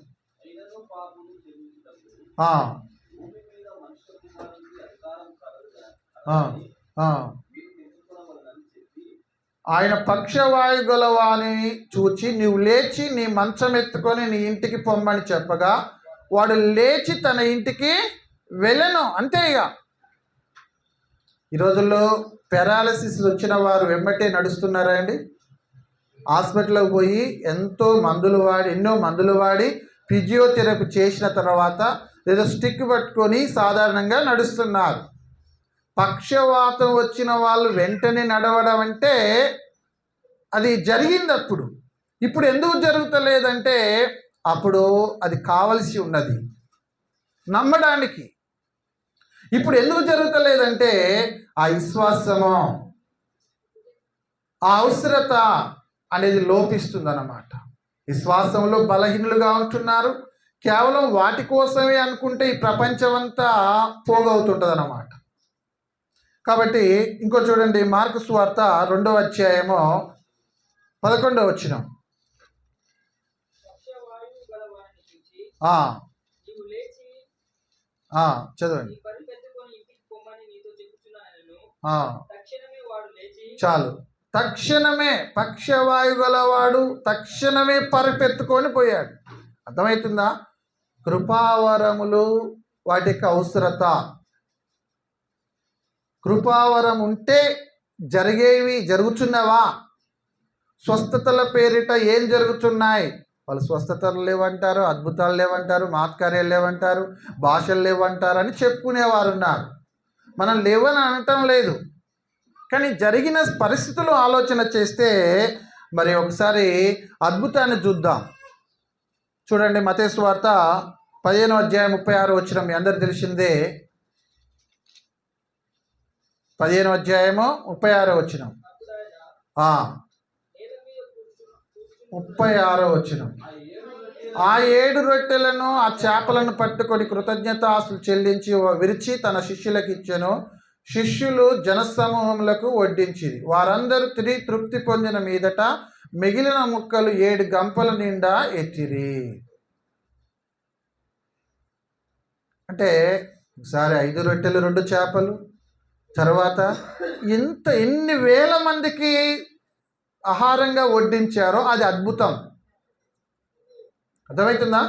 ఆయన పక్షవాయు గలవాని చూచి నీవు లేచి నీ మంచం ఎత్తుకొని నీ ఇంటికి పొమ్మని చెప్పగా వాడు లేచి తన ఇంటికి వెళ్ళను. అంతే. ఇక ఈ రోజుల్లో పెరాలసిస్ వచ్చిన వారు వెంబటే నడుస్తున్నారా అండి? హాస్పిటల్కి పోయి ఎన్నో మందులు వాడి ఫిజియోథెరపీ చేసిన తర్వాత లేదా స్టిక్ పట్టుకొని సాధారణంగా నడుస్తున్నారు. పక్షవాతం వచ్చిన వాళ్ళు వెంటనే నడవడం అంటే అది జరిగింది అప్పుడు. ఇప్పుడు ఎందుకు జరుగుతలేదంటే అప్పుడు అది కావలసి ఉన్నది నమ్మడానికి. ఇప్పుడు ఎందుకు జరుగుతలేదంటే ఆ విశ్వాసము, ఆ అవసరత అనేది లోపిస్తుందన్నమాట. విశ్వాసంలో బలహీనులుగా ఉంటున్నారు. కేవలం వాటి కోసమే అనుకుంటే ఈ ప్రపంచం అంతా పోగవుతుంటుంది అన్నమాట. కాబట్టి ఇంకో చూడండి, మార్కు సువార్త 2వ అధ్యాయము 11వ వచనం. చదవండి. చాలు, తక్షణమే పక్షవాయు గలవాడు తక్షణమే పరిపెత్తుకొని పోయాడు. అర్థమవుతుందా? కృపావరములు, వాటి యొక్క అవసరత. కృపావరం ఉంటే జరిగేవి జరుగుతున్నవా? స్వస్థతల పేరిట ఏం జరుగుతున్నాయి? వాళ్ళు స్వస్థతలు లేవంటారు, అద్భుతాలు లేవంటారు, మహత్కార్యాలు లేవంటారు, భాషలు లేవంటారు అని చెప్పుకునేవారు ఉన్నారు. మనం లేవని అనటం లేదు, కానీ జరిగిన పరిస్థితులు ఆలోచన చేస్తే మరి ఒకసారి అద్భుతాన్ని చూద్దాం. చూడండి, మత్తయి సువార్త 15వ అధ్యాయం 36వ వచనం మీ అందరు తెలిసిందే. 15వ అధ్యాయము 36వ వచనం. 36వ వచనం. ఆ 7 రొట్టెలను ఆ చేపలను పట్టుకొని కృతజ్ఞతాస్తులు చెల్లించి విరిచి తన శిష్యులకు ఇచ్చెను. శిష్యులు జనసమూహములకు వడ్డించిరి. వారందరూ తిరిగి తృప్తి పొందిన మీదట మిగిలిన ముక్కలు 7 గంపల నిండా ఎత్తిరి. అంటే ఒకసారి 5 రొట్టెలు 2 చేపలు, తర్వాత ఎన్ని వేల మందికి ఆహారంగా వడ్డించారో అది అద్భుతం. అర్థమవుతుందా?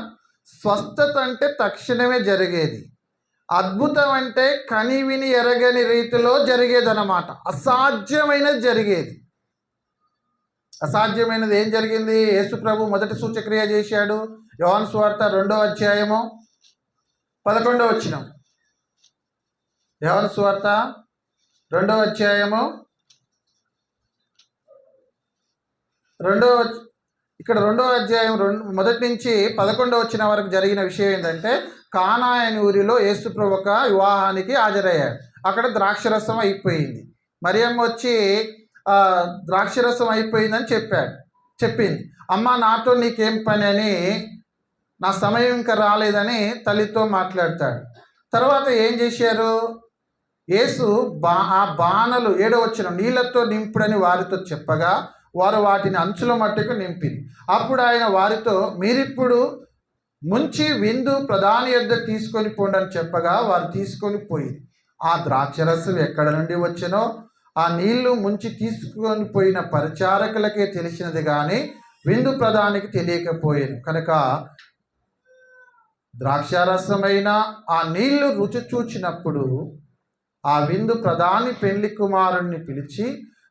స్వస్థత అంటే తక్షణమే జరిగేది. అద్భుతం అంటే కనివిని ఎరగని రీతిలో జరిగేదన్నమాట. అసాధ్యమైనది జరిగేది. అసాధ్యమైనది ఏం జరిగింది? యేసు ప్రభు మొదటి సూచక్రియ చేశాడు. యోహాను సువార్త 2వ అధ్యాయము 11వ వచనం. యోహాను సువార్త 2వ అధ్యాయము 2వ అధ్యాయం మొదటి నుంచి 11వ వచనం వరకు జరిగిన విషయం ఏంటంటే, కానా అనే ఊరిలో యేసు ప్రభు ఒక వివాహానికి హాజరయ్యాడు. అక్కడ ద్రాక్షరసం అయిపోయింది. మరియమ్మ వచ్చి ద్రాక్షరసం అయిపోయిందని చెప్పింది. అమ్మ నాతో నీకేం పని అని, నా సమయం ఇంకా రాలేదని తల్లితో మాట్లాడతాడు. తర్వాత ఏం చేశారు? యేసు ఆ బాణలు 7వ వచనం నీళ్లతో నింపుడని వారితో చెప్పగా వారు వాటిని అంచుల మట్టుకు నింపింది. అప్పుడు ఆయన వారితో మీరిప్పుడు ముంచి విందు ప్రధాని యొద్ద తీసుకొని పోండి అని చెప్పగా వారు తీసుకొని పోయింది. ఆ ద్రాక్షరసం ఎక్కడ నుండి వచ్చెనో ఆ నీళ్లు ముంచి తీసుకొని పోయిన పరిచారకులకే తెలిసినది కానీ విందు ప్రధానికి తెలియకపోయాను. కనుక ద్రాక్షారసమైన ఆ నీళ్లు రుచి చూచినప్పుడు ఆ విందు ప్రధాని పెండ్లి కుమారుణ్ణి పిలిచి,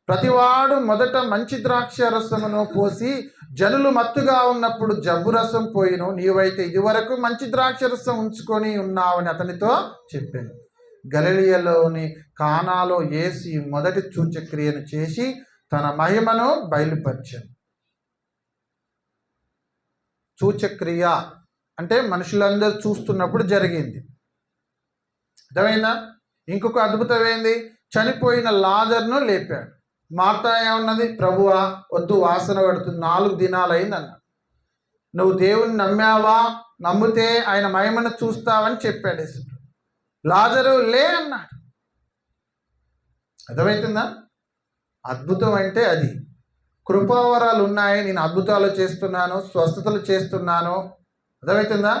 ప్రతివాడు మొదట మంచి ద్రాక్షారసమును పోసి జనులు మత్తుగా ఉన్నప్పుడు జబ్బు రసం పోయిను, నీవైతే ఇదివరకు మంచి ద్రాక్షరసం ఉంచుకొని ఉన్నావని అతనితో చెప్పాను. గలిలయలోని కానాలో యేసు మొదటి సూచక్రియను చేసి తన మహిమను బయలుపరిచాను. సూచక్రియ అంటే మనుషులందరూ చూస్తున్నప్పుడు జరిగింది. అర్థమైందా? ఇంకొక అద్భుతం ఏంది? చనిపోయిన లాజర్ను లేపాడు. మార్తా ఏమన్నది? ప్రభువా వద్దు, వాసన పడుతుంది, 4 దినాలు అయింది అన్నాడు. నువ్వు దేవుని నమ్మావా? నమ్మితే ఆయన మహిమను చూస్తావని చెప్పాడు యేసు. లాజరు లే అన్నాడు. అర్థమవుతుందా? అద్భుతం అంటే అది. కృపావరాలు ఉన్నాయి, నేను అద్భుతాలు చేస్తున్నాను, స్వస్థతలు చేస్తున్నాను, అర్థమవుతుందా,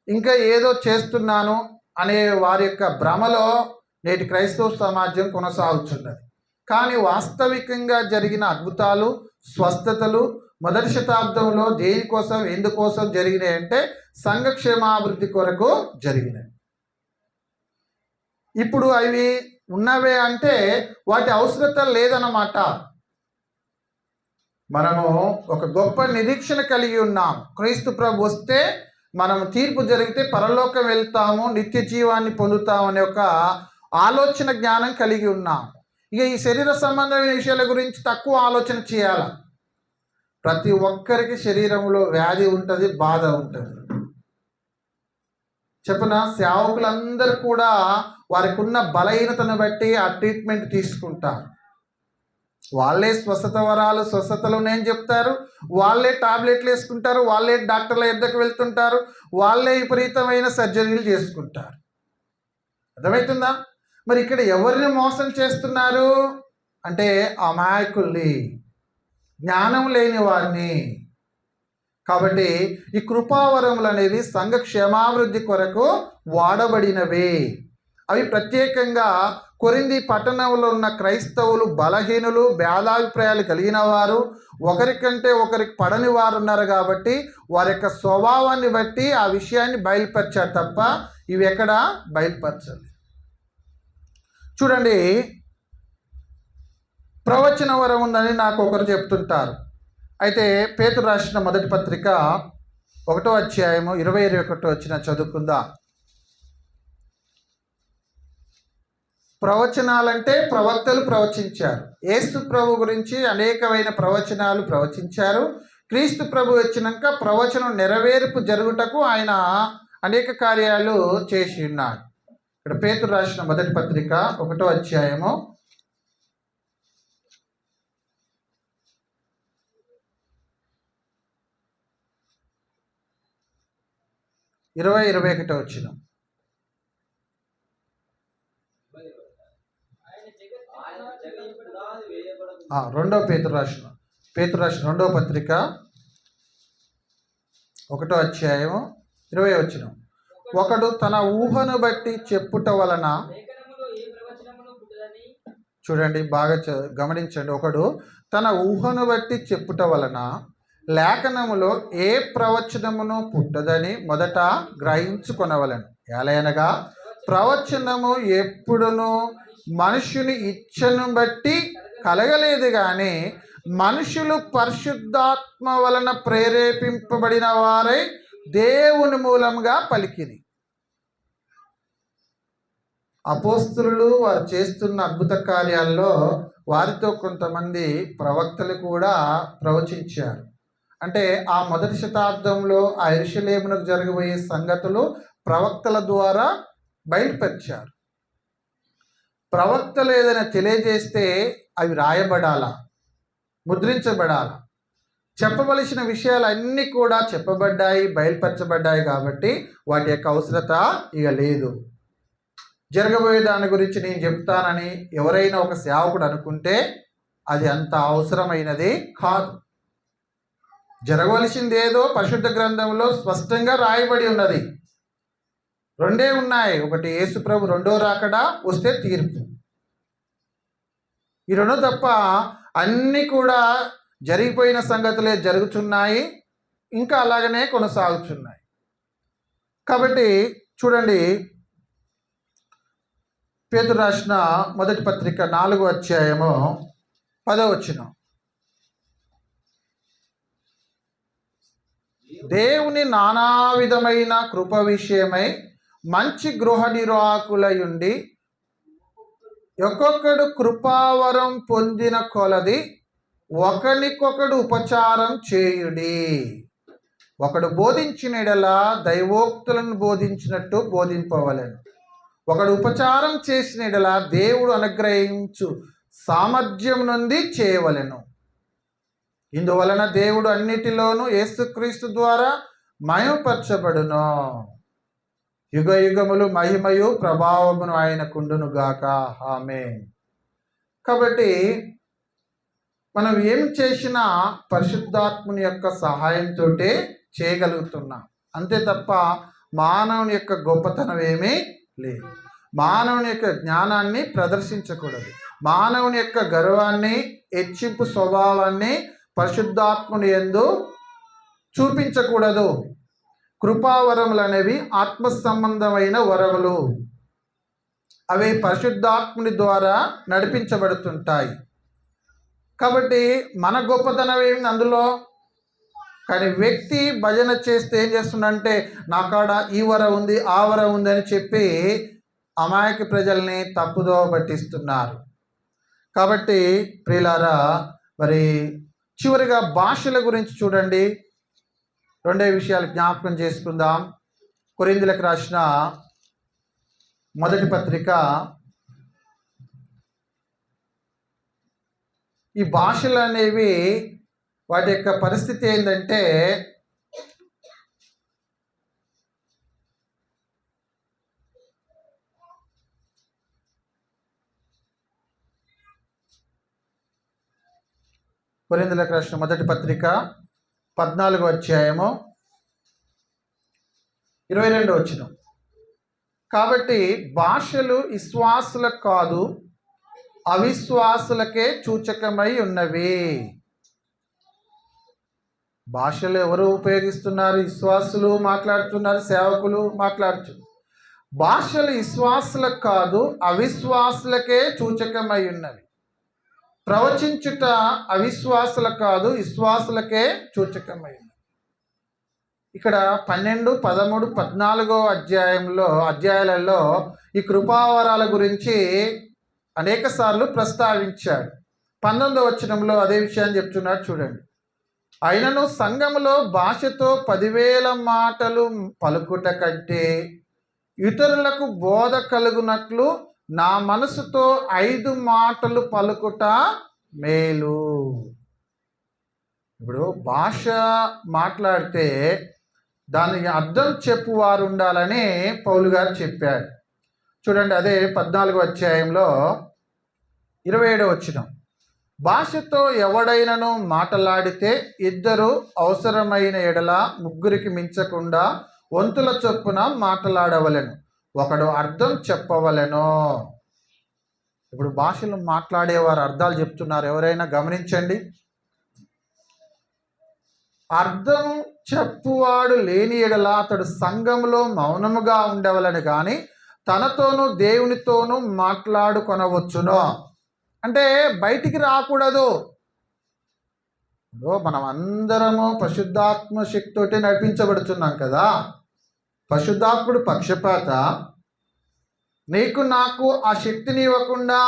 ఇంకా ఏదో చేస్తున్నాను అనే వారి యొక్క భ్రమలో నేటి క్రైస్తవ సమాజం కొనసాగుతున్నది. కానీ వాస్తవికంగా జరిగిన అద్భుతాలు, స్వస్థతలు మొదటి శతాబ్దంలో దేనికోసం, ఎందుకోసం జరిగినాయి అంటే సంఘక్షేమాభివృద్ధి కొరకు జరిగినాయి. ఇప్పుడు అవి ఉన్నవే అంటే వాటి అవసరత లేదన్నమాట. మనము ఒక గొప్ప నిరీక్షణ కలిగి ఉన్నాం. క్రీస్తు ప్రభు వస్తే మనం తీర్పు జరిగితే పరలోకం వెళ్తాము, నిత్య జీవాన్ని పొందుతాము అనే ఒక ఆలోచన జ్ఞానం కలిగి ఉన్నాం. ఇక ఈ శరీర సంబంధమైన విషయాల గురించి తక్కువ ఆలోచన చేయాలి. ప్రతి ఒక్కరికి శరీరంలో వ్యాధి ఉంటుంది, బాధ ఉంటుంది. చెప్పున సేవకులందరూ కూడా వారికి ఉన్న బలహీనతను బట్టి ఆ ట్రీట్మెంట్ తీసుకుంటారు. వాళ్ళే స్వస్థత వరాలు, స్వస్థతలు నేను చెప్తారు, వాళ్ళే టాబ్లెట్లు వేసుకుంటారు, వాళ్ళే డాక్టర్ల ఎద్దకు వెళ్తుంటారు, వాళ్ళే విపరీతమైన సర్జరీలు చేసుకుంటారు. అర్థమవుతుందా? మరి ఇక్కడ ఎవరిని మోసం చేస్తున్నారు అంటే అమాయకుల్ని, జ్ఞానం లేని వారిని. కాబట్టి ఈ కృపావరములు అనేవి సంఘ క్షేమాభివృద్ధి కొరకు వాడబడినవి. అవి ప్రత్యేకంగా కొరింథీ పట్టణంలో ఉన్న క్రైస్తవులు బలహీనులు, భేదాభిప్రాయాలు కలిగిన వారు, ఒకరికంటే ఒకరికి పడని వారు ఉన్నారు. కాబట్టి వారి యొక్క స్వభావాన్ని బట్టి ఆ విషయాన్ని బయలుపరిచారు తప్ప ఇవి ఎక్కడ బయలుపరచాలి. చూడండి, ప్రవచన వరం ఉందని నాకు ఒకరు చెప్తుంటారు. అయితే పేతురు రాసిన మొదటి పత్రిక 1వ అధ్యాయము 20-21 వచ్చిన చదువుకుందా. ప్రవచనాలంటే ప్రవక్తలు ప్రవచించారు. యేసు ప్రభు గురించి అనేకమైన ప్రవచనాలు ప్రవచించారు. క్రీస్తు ప్రభు వచ్చినాక ప్రవచనం నెరవేర్పు జరుగుటకు ఆయన అనేక కార్యాలు చేసి ఉన్నాడు. ఇక్కడ పేతురు రాసిన మొదటి పత్రిక 1వ అధ్యాయము 20-21 వచ్చిన. రెండవ పేతురు రాసిన 2వ పత్రిక 1వ అధ్యాయము 20 వచ్చిన. ఒకడు తన ఊహను బట్టి చెప్పుట వలన, చూడండి బాగా గమనించండి, ఒకడు తన ఊహను బట్టి చెప్పుట వలన లేఖనములో ఏ ప్రవచనమును పుట్టదని మొదట గ్రహించుకొనవలెను. ఎలయనగా ప్రవచనము ఎప్పుడును మనుషుని ఇచ్చను బట్టి కలగలేదు కానీ మనుషులు పరిశుద్ధాత్మ వలన ప్రేరేపింపబడిన వారై దేవుని మూలంగా పలికిరి. అపోస్తలులు వారు చేస్తున్న అద్భుత కార్యాల్లో వారితో కొంతమంది ప్రవక్తలు కూడా ప్రవచించారు. అంటే ఆ మొదటి శతాబ్దంలో ఆ యెరూషలేమునకు జరగబోయే సంగతులు ప్రవక్తల ద్వారా బయలుపరిచారు. ప్రవక్తలు ఏదైనా తెలియజేస్తే అవి రాయబడాలా, ముద్రించబడాలా. చెప్పవలసిన విషయాలన్నీ కూడా చెప్పబడ్డాయి, బయలుపరచబడ్డాయి. కాబట్టి వాటి యొక్క అవసరత ఇక లేదు. జరగబోయే దాని గురించి నేను చెప్తానని ఎవరైనా ఒక సేవకుడు అనుకుంటే అది అంత అవసరమైనది కాదు. జరగవలసింది ఏదో పరిశుద్ధ గ్రంథంలో స్పష్టంగా రాయబడి ఉన్నది. రెండే ఉన్నాయి. ఒకటి యేసు ప్రభు రెండో రాకడా, వస్తే తీర్పు. ఈ రెండు తప్ప అన్నీ కూడా జరిగిపోయిన సంగతులే జరుగుతున్నాయి, ఇంకా అలాగనే కొనసాగుతున్నాయి. కాబట్టి చూడండి, పేతురు రాసిన మొదటి పత్రిక 4వ అధ్యాయము 10వ వచనం. దేవుని నానా విధమైన కృప విషయమై మంచి గృహ నిర్వాహకులయుండి ఒక్కొక్కడు కృపావరం పొందిన కొలది ఒకనికొకడు ఉపచారం చేయుడి. ఒకడు బోధించిన ఎడల దైవోక్తులను బోధించినట్టు బోధింపవలెను. ఒకడు ఉపచారం చేసిన ఎడల దేవుడు అనుగ్రహించు సామర్థ్యం నుండి చేయవలెను. ఇందువలన దేవుడు అన్నిటిలోనూ యేసుక్రీస్తు ద్వారా మహిమపరచబడును. యుగ యుగములు మహిమయు ప్రభావమును ఆయనకుండును గాక. ఆమేన్. కాబట్టి మనం ఏం చేసినా పరిశుద్ధాత్ముని యొక్క సహాయంతో చేయగలుగుతున్నాం, అంతే తప్ప మానవుని యొక్క గొప్పతనం ఏమీ లేదు. మానవుని యొక్క జ్ఞానాన్ని ప్రదర్శించకూడదు. మానవుని యొక్క గర్వాన్ని, హెచ్చింపు స్వభావాన్ని పరిశుద్ధాత్ముని యందు చూపించకూడదు. కృపావరములు అనేవి ఆత్మ సంబంధమైన వరములు. అవి పరిశుద్ధాత్ముని ద్వారా నడిపించబడుతుంటాయి. కాబట్టి మన గొప్పతనం ఏమి అందులో? కానీ వ్యక్తి భజన చేస్తే ఏం చేస్తుందంటే, నా కాడ ఈ వర ఉంది, ఆ వర ఉంది అని చెప్పి అమాయక ప్రజల్ని తప్పుదోవ పట్టిస్తున్నారు. కాబట్టి ప్రియులారా, మరి చివరిగా భాషల గురించి చూడండి. రెండే విషయాలు జ్ఞాపకం చేసుకుందాం. కొరింథీయులకు రాసిన మొదటి పత్రిక. ఈ భాషలు అనేవి వాటి యొక్క పరిస్థితి ఏంటంటే, కొరింథీయులకు రాసిన మొదటి పత్రిక 14వ అధ్యాయము 22వ వచనం. కాబట్టి భాషలు విశ్వాసులకు కాదు, అవిశ్వాసులకే సూచకమై ఉన్నవి. భాషలు ఎవరు ఉపయోగిస్తున్నారు? విశ్వాసులు మాట్లాడుతున్నారు, సేవకులు మాట్లాడుతున్నారు. భాషలు విశ్వాసులకు కాదు, అవిశ్వాసులకే సూచకమై ఉన్నవి. ప్రవచించుట అవిశ్వాసులకు కాదు, విశ్వాసులకే సూచకమై ఉన్నవి. ఇక్కడ 12, 13, 14 అధ్యాయాలలో ఈ కృపావరాల గురించి అనేక సార్లు ప్రస్తావించాడు. 19వ వచనంలో అదే విషయాన్ని చెప్తున్నాడు. చూడండి, అయినను సంఘములో భాషతో 10,000 మాటలు పలుకుట కంటే ఇతరులకు బోధ కలుగునట్లు నా మనసుతో 5 మాటలు పలుకుట మేలు. ఇప్పుడు భాష మాట్లాడితే దానికి అర్థం చెప్పువారు ఉండాలని పౌలు గారు చెప్పాడు. చూడండి, అదే 14వ అధ్యాయంలో 27వ వచనం. భాషతో ఎవడైనను మాట్లాడితే ఇద్దరు అవసరమైన ఎడల ముగ్గురికి మించకుండా వంతుల చొప్పున మాట్లాడవలెను, ఒకడు అర్థం చెప్పవలెను. ఇప్పుడు భాషలు మాట్లాడేవారు అర్థాలు చెప్తున్నారు, ఎవరైనా గమనించండి. అర్థం చెప్పువాడు లేని ఎడల అతడు సంఘంలో మౌనముగా ఉండవలని కానీ తనతోనూ దేవునితోనూ మాట్లాడుకొనవచ్చును. అంటే బయటికి రాకూడదు. మనం అందరము పరిశుద్ధాత్మ శక్తితోటి నడిపించబడుతున్నాం కదా. పరిశుద్ధాత్ముడు పక్షపాత. నీకు నాకు ఆ శక్తిని ఇవ్వకుండా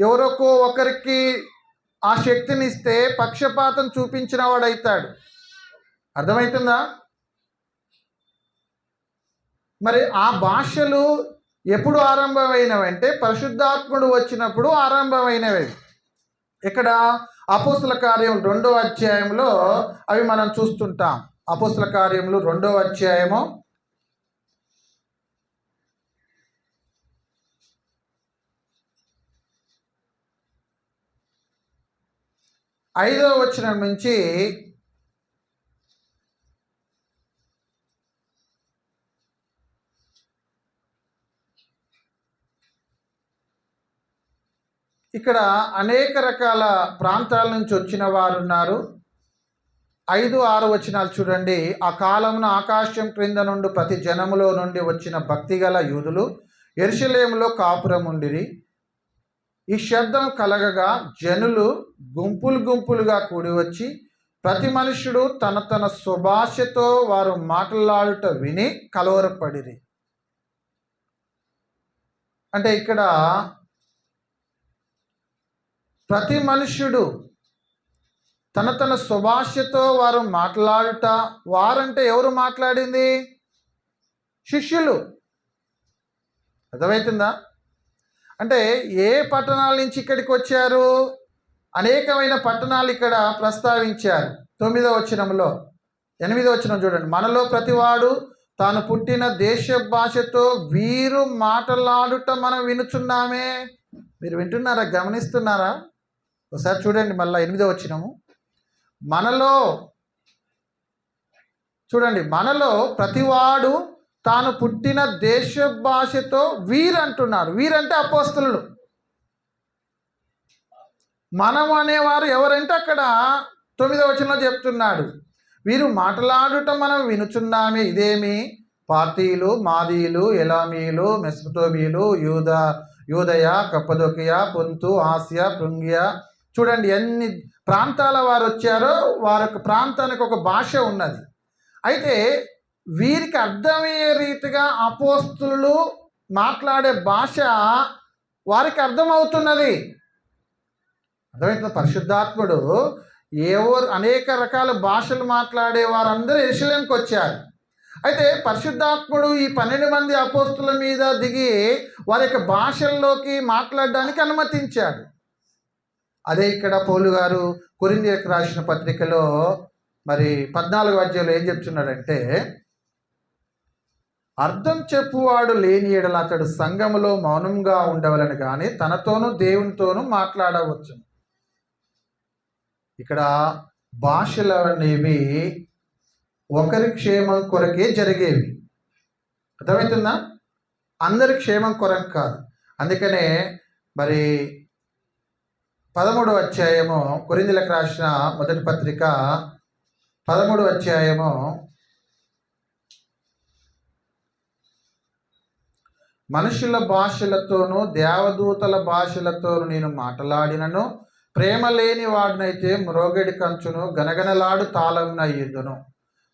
ఎవరికో ఒకరికి ఆ శక్తిని ఇస్తే పక్షపాతం చూపించిన వాడవుతాడు. అర్థమవుతుందా? మరి ఆ భాషలు ఎప్పుడు ఆరంభమైనవంటే పరిశుద్ధాత్ముడు వచ్చినప్పుడు ఆరంభమైనవి. ఇక్కడ అపోస్తుల కార్యములు 2వ అధ్యాయంలో అవి మనం చూస్తుంటాం. అపోస్తుల కార్యములు 2వ అధ్యాయము 5వ వచనం నుంచి ఇక్కడ అనేక రకాల ప్రాంతాల నుంచి వచ్చిన వారు ఉన్నారు. 5-6 వచనాలు చూడండి. ఆ కాలమున ఆకాశం క్రింద నుండి ప్రతి జనములో నుండి వచ్చిన భక్తిగల యూదులు యెరూషలేములో కాపురముండిరి. ఈ శబ్దం కలగగా జనులు గుంపులు గుంపులుగా కూడి వచ్చి ప్రతి మనుష్యుడు తన తన స్వభాషతో వారు మాట్లాడుట విని కలవరపడిరి. అంటే ఇక్కడ ప్రతి మనుష్యుడు తన తన స్వభాషతో వారు మాట్లాడుట, వారంటే ఎవరు మాట్లాడింది? శిష్యులు. అర్థమవుతుందా? అంటే ఏ పట్టణాల నుంచి ఇక్కడికి వచ్చారు? అనేకమైన పట్టణాలు ఇక్కడ ప్రస్తావించారు. 9వ వచనంలో, 8వ వచనం చూడండి. మనలో ప్రతివాడు తాను పుట్టిన దేశ భాషతో వీరు మాట్లాడుట మనం వినుచున్నామే. మీరు వింటున్నారా? గమనిస్తున్నారా? ఒకసారి చూడండి మళ్ళీ 8వ వచనము. మనలో చూడండి, మనలో ప్రతివాడు తాను పుట్టిన దేశ భాషతో వీరంటున్నారు. వీరంటే అపోస్తలులు. మనం అనేవారు ఎవరంటే అక్కడ 9వ వచనంలో చెప్తున్నాడు, వీరు మాట్లాడుట మనం వినుచున్నామే. ఇదేమి? పార్తీయులు, మాదీయులు, ఎలామీయులు, మెసొపొతేమియలు, యూదయ, కప్పదొకియా, పొంతు, ఆసియా, పృంగియా. చూడండి ఎన్ని ప్రాంతాల వారు వచ్చారో. వారి ప్రాంతానికి ఒక భాష ఉన్నది. అయితే వీరికి అర్థమయ్యే రీతిగా అపోస్తలులు మాట్లాడే భాష వారికి అర్థమవుతున్నది. అర్థమవుతుంది. పరిశుద్ధాత్ముడు అనేక రకాల భాషలు మాట్లాడే వారందరూ యెరూషలేముకి వచ్చారు. అయితే పరిశుద్ధాత్ముడు ఈ 12 మంది అపోస్తలుల మీద దిగి వారి యొక్క భాషల్లోకి మాట్లాడడానికి అనుమతించాడు. అదే ఇక్కడ పౌలు గారు కొరింథీయులకు రాసిన పత్రికలో మరి 14వ అధ్యాయంలో ఏం చెప్తున్నాడంటే, అర్థం చెప్పువాడు లేని యెడల అతడు సంఘములో మౌనంగా ఉండవలని కానీ తనతోనూ దేవునితోనూ మాట్లాడవచ్చు. ఇక్కడ భాషలు అనేవి ఒకరి క్షేమం కొరకే జరిగేవి. అర్థమవుతుందా? అందరి క్షేమం కొరకు కాదు. అందుకనే మరి 13వ అధ్యాయము, కొరింథీయులకు రాసిన మొదటి పత్రిక 13వ అధ్యాయము, మనుషుల భాషలతోనూ దేవదూతల భాషలతోనూ నేను మాట్లాడినను ప్రేమ లేని వాడినైతే మ్రోగడి కంచును గనగనలాడు తాళమున అయ్యుండును.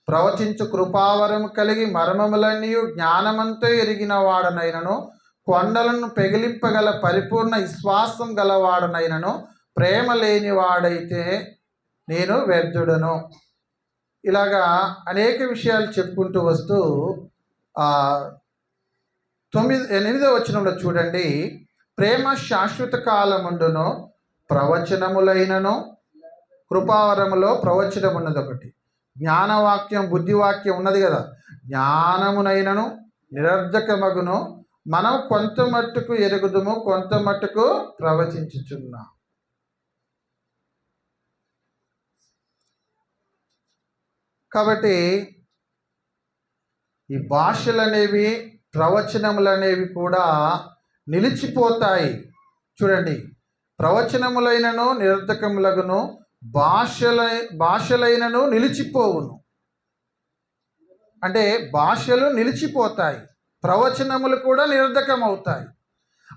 ప్రవచించు కృపావరము కలిగి మర్మములన్నీ జ్ఞానమంతో ఎరిగిన వాడనైనను కొండలను పెగిలింపగల పరిపూర్ణ విశ్వాసం గలవాడనైనను ప్రేమ లేని వాడైతే నేను వ్యర్థుడను. ఇలాగా అనేక విషయాలు చెప్పుకుంటూ వస్తూ 8వ వచనంలో చూడండి, ప్రేమ శాశ్వత కాలముండును, ప్రవచనములైనను, కృపావరములో ప్రవచనం ఉన్నది ఒకటి, జ్ఞానవాక్యం బుద్ధివాక్యం ఉన్నది కదా, జ్ఞానమునైనను నిరర్ధకమగును, మనం కొంత మట్టుకు ఎరుగుదుము, కొంత మట్టుకు ప్రవచించుచున్నాం. కాబట్టి ఈ భాషలు అనేవి, ప్రవచనములు అనేవి కూడా నిలిచిపోతాయి. చూడండి, ప్రవచనములైనను నిరర్ధకములగును, భాషలైనను నిలిచిపోవును. అంటే భాషలు నిలిచిపోతాయి, ప్రవచనములు కూడా నిరర్ధకమవుతాయి.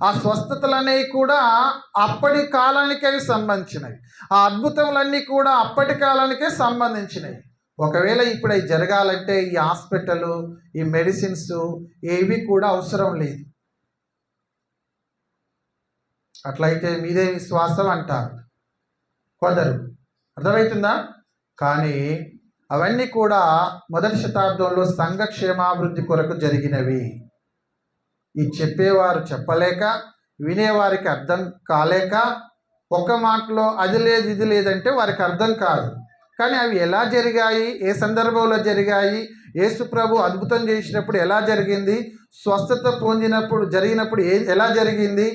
ఆ స్వస్థతలనేవి కూడా అప్పటి కాలానికి అవి సంబంధించినవి. ఆ అద్భుతములన్నీ కూడా అప్పటి కాలానికే సంబంధించినవి. ఒకవేళ ఇప్పుడు అవి జరగాలంటే ఈ హాస్పిటల్, ఈ మెడిసిన్స్ ఏవి కూడా అవసరం లేదు. అట్లయితే మీదే విశ్వాసం అంటారు కొందరు. అర్థమవుతుందా? కానీ అవన్నీ కూడా మొదటి శతాబ్దంలో సంఘ క్షేమాభివృద్ధి కొరకు జరిగినవి. ఈ చెప్పేవారు చెప్పలేక, వినేవారికి అర్థం కాలేక, ఒక మాటలో అది లేదు ఇది లేదంటే వారికి అర్థం కాదు. కానీ అవి ఎలా జరిగాయి, ఏ సందర్భంలో జరిగాయి, యేసు ప్రభు అద్భుతం చేసినప్పుడు ఎలా జరిగింది, స్వస్థత జరిగినప్పుడు ఎలా జరిగింది,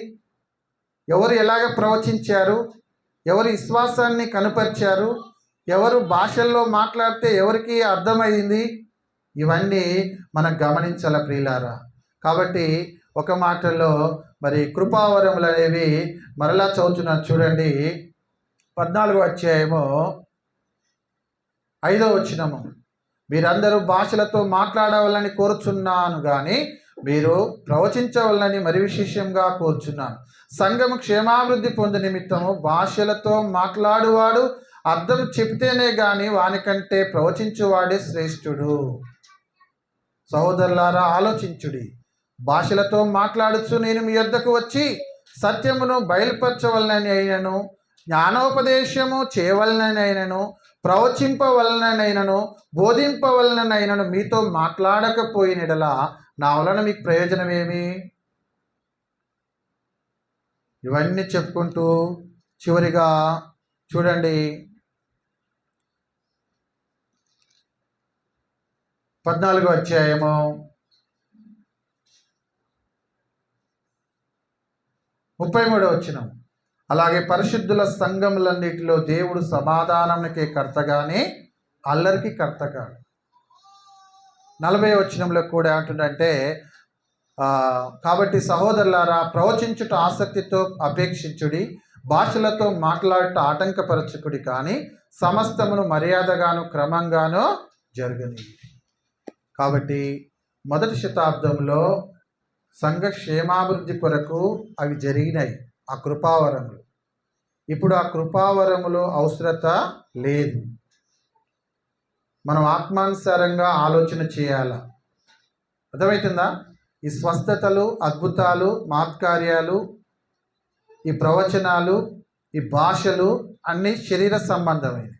ఎవరు ఎలాగ ప్రవచించారు, ఎవరు విశ్వాసాన్ని కనుపరిచారు, ఎవరు భాషల్లో మాట్లాడితే ఎవరికి అర్థమైంది, ఇవన్నీ మనం గమనించాల ప్రియులారా. కాబట్టి ఒక మాటలో మరి కృపావరములు అనేవి మరలా చదువుతున్నాను చూడండి. 14వ అధ్యాయము 5వ వచనము. మీరందరూ భాషలతో మాట్లాడవాలని కోరుచున్నాను కానీ మీరు ప్రవచించవలనని మరి విశేషంగా కోరుచున్నాను. సంఘము క్షేమాభివృద్ధి పొందు నిమిత్తము భాషలతో మాట్లాడువాడు అర్థం చెబితేనే గాని వానికంటే ప్రవచించువాడే శ్రేష్ఠుడు. సహోదరులారా, ఆలోచించుడి. భాషలతో మాట్లాడుచు నేను మీ యొద్దకు వచ్చి సత్యమును బయలుపరచవలనని అయినను, జ్ఞానోపదేశము చేయవలనని అయినను, ప్రవచింపవలనైనను, బోధింపవలనైనను మీతో మాట్లాడకపోయినడలా నా వలన మీకు ప్రయోజనమేమి? ఇవన్నీ చెప్పుకుంటూ చివరిగా చూడండి 14వ అధ్యాయము 33వ వచనం. అలాగే పరిశుద్ధుల సంఘములన్నిటిలో దేవుడు సమాధానానికి కర్తగానే అల్లరికి కర్త కాడు. 40వ వచనంలో కూడా ఏమంటుందంటే, కాబట్టి సహోదరులారా, ప్రవచించుట ఆసక్తితో అపేక్షించుడి, భాషలతో మాట్లాడుట ఆటంకపరచుకుడి, కానీ సమస్తమును మర్యాదగాను క్రమంగానూ జరగని. కాబట్టి మొదటి శతాబ్దంలో సంఘ క్షేమాభివృద్ధి కొరకు అవి జరిగినాయి, ఆ కృపావరములు. ఇప్పుడు ఆ కృపావరములు అవసరత లేదు. మనం ఆత్మానుసారంగా ఆలోచన చేయాలా. అర్థమవుతుందా? ఈ స్వస్థతలు, అద్భుతాలు, మహత్కార్యాలు, ఈ ప్రవచనాలు, ఈ భాషలు అన్నీ శరీర సంబంధమైనవి.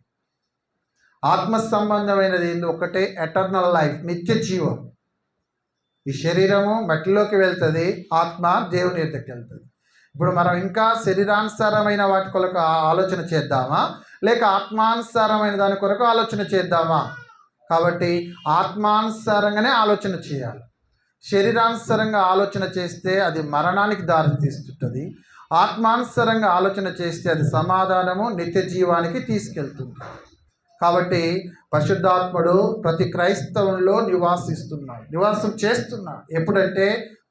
ఆత్మ సంబంధమైనది ఒకటే, ఎటర్నల్ లైఫ్, నిత్య జీవం. ఈ శరీరము మట్టిలోకి వెళ్తుంది, ఆత్మ దేవుని యొద్దకు వెళ్తుంది. ఇప్పుడు మనం ఇంకా శరీరానుసారమైన వాటి కొరకు ఆలోచన చేద్దామా, లేక ఆత్మానుసారమైన దాని కొరకు ఆలోచన చేద్దామా? కాబట్టి ఆత్మానుసారంగానే ఆలోచన చేయాలి. శరీరానుసారంగా ఆలోచన చేస్తే అది మరణానికి దారితీస్తుంటుంది. ఆత్మానుసారంగా ఆలోచన చేస్తే అది సమాధానము, నిత్య జీవానికి తీసుకెళ్తుంది. కాబట్టి పరిశుద్ధాత్ముడు ప్రతి క్రైస్తవంలో నివాసం చేస్తున్నాడు. ఎప్పుడంటే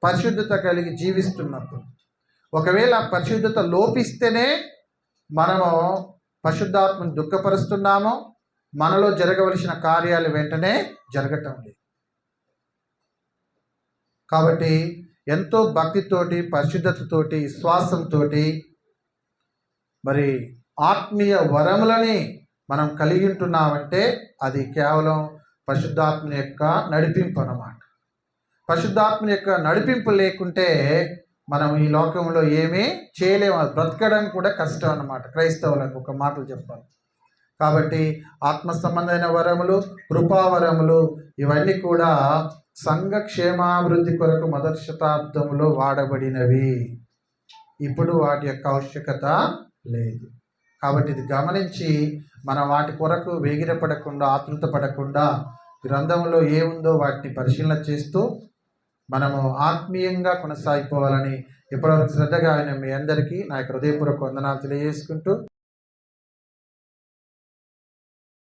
పరిశుద్ధత కలిగి జీవిస్తున్నప్పుడు. ఒకవేళ పరిశుద్ధత లోపిస్తేనే మనము పరిశుద్ధాత్మను దుఃఖపరుస్తున్నాము, మనలో జరగవలసిన కార్యాలు వెంటనే జరగటం లేదు. కాబట్టి ఎంతో భక్తితోటి, పరిశుద్ధతతోటి, విశ్వాసంతో మరి ఆత్మీయ వరములని మనం కలిగి ఉంటున్నామంటే అది కేవలం పరిశుద్ధాత్మని యొక్క నడిపింపు అన్నమాట. పరిశుద్ధాత్మని యొక్క నడిపింపు లేకుంటే మనం ఈ లోకంలో ఏమీ చేయలేము. బ్రతకడం కూడా కష్టం అన్నమాట క్రైస్తవులకు, ఒక మాటలు చెప్పాలి. కాబట్టి ఆత్మ సంబంధమైన వరములు, కృపావరములు ఇవన్నీ కూడా సంఘ క్షేమాభివృద్ధి కొరకు మొదటి శతాబ్దంలో వాడబడినవి. ఇప్పుడు వాటి యొక్క ఆవశ్యకత లేదు. కాబట్టి ఇది గమనించి మనం వాటి కొరకు వేగిరపడకుండా, ఆతృత పడకుండా గ్రంథంలో ఏముందో వాటిని పరిశీలన చేస్తూ మనము ఆత్మీయంగా కొనసాగిపోవాలని ఇప్పటివరకు శ్రద్ధగా ఆయన మీ అందరికీ నా యొక్క హృదయపూర్వక వందనాలు తెలియజేసుకుంటూ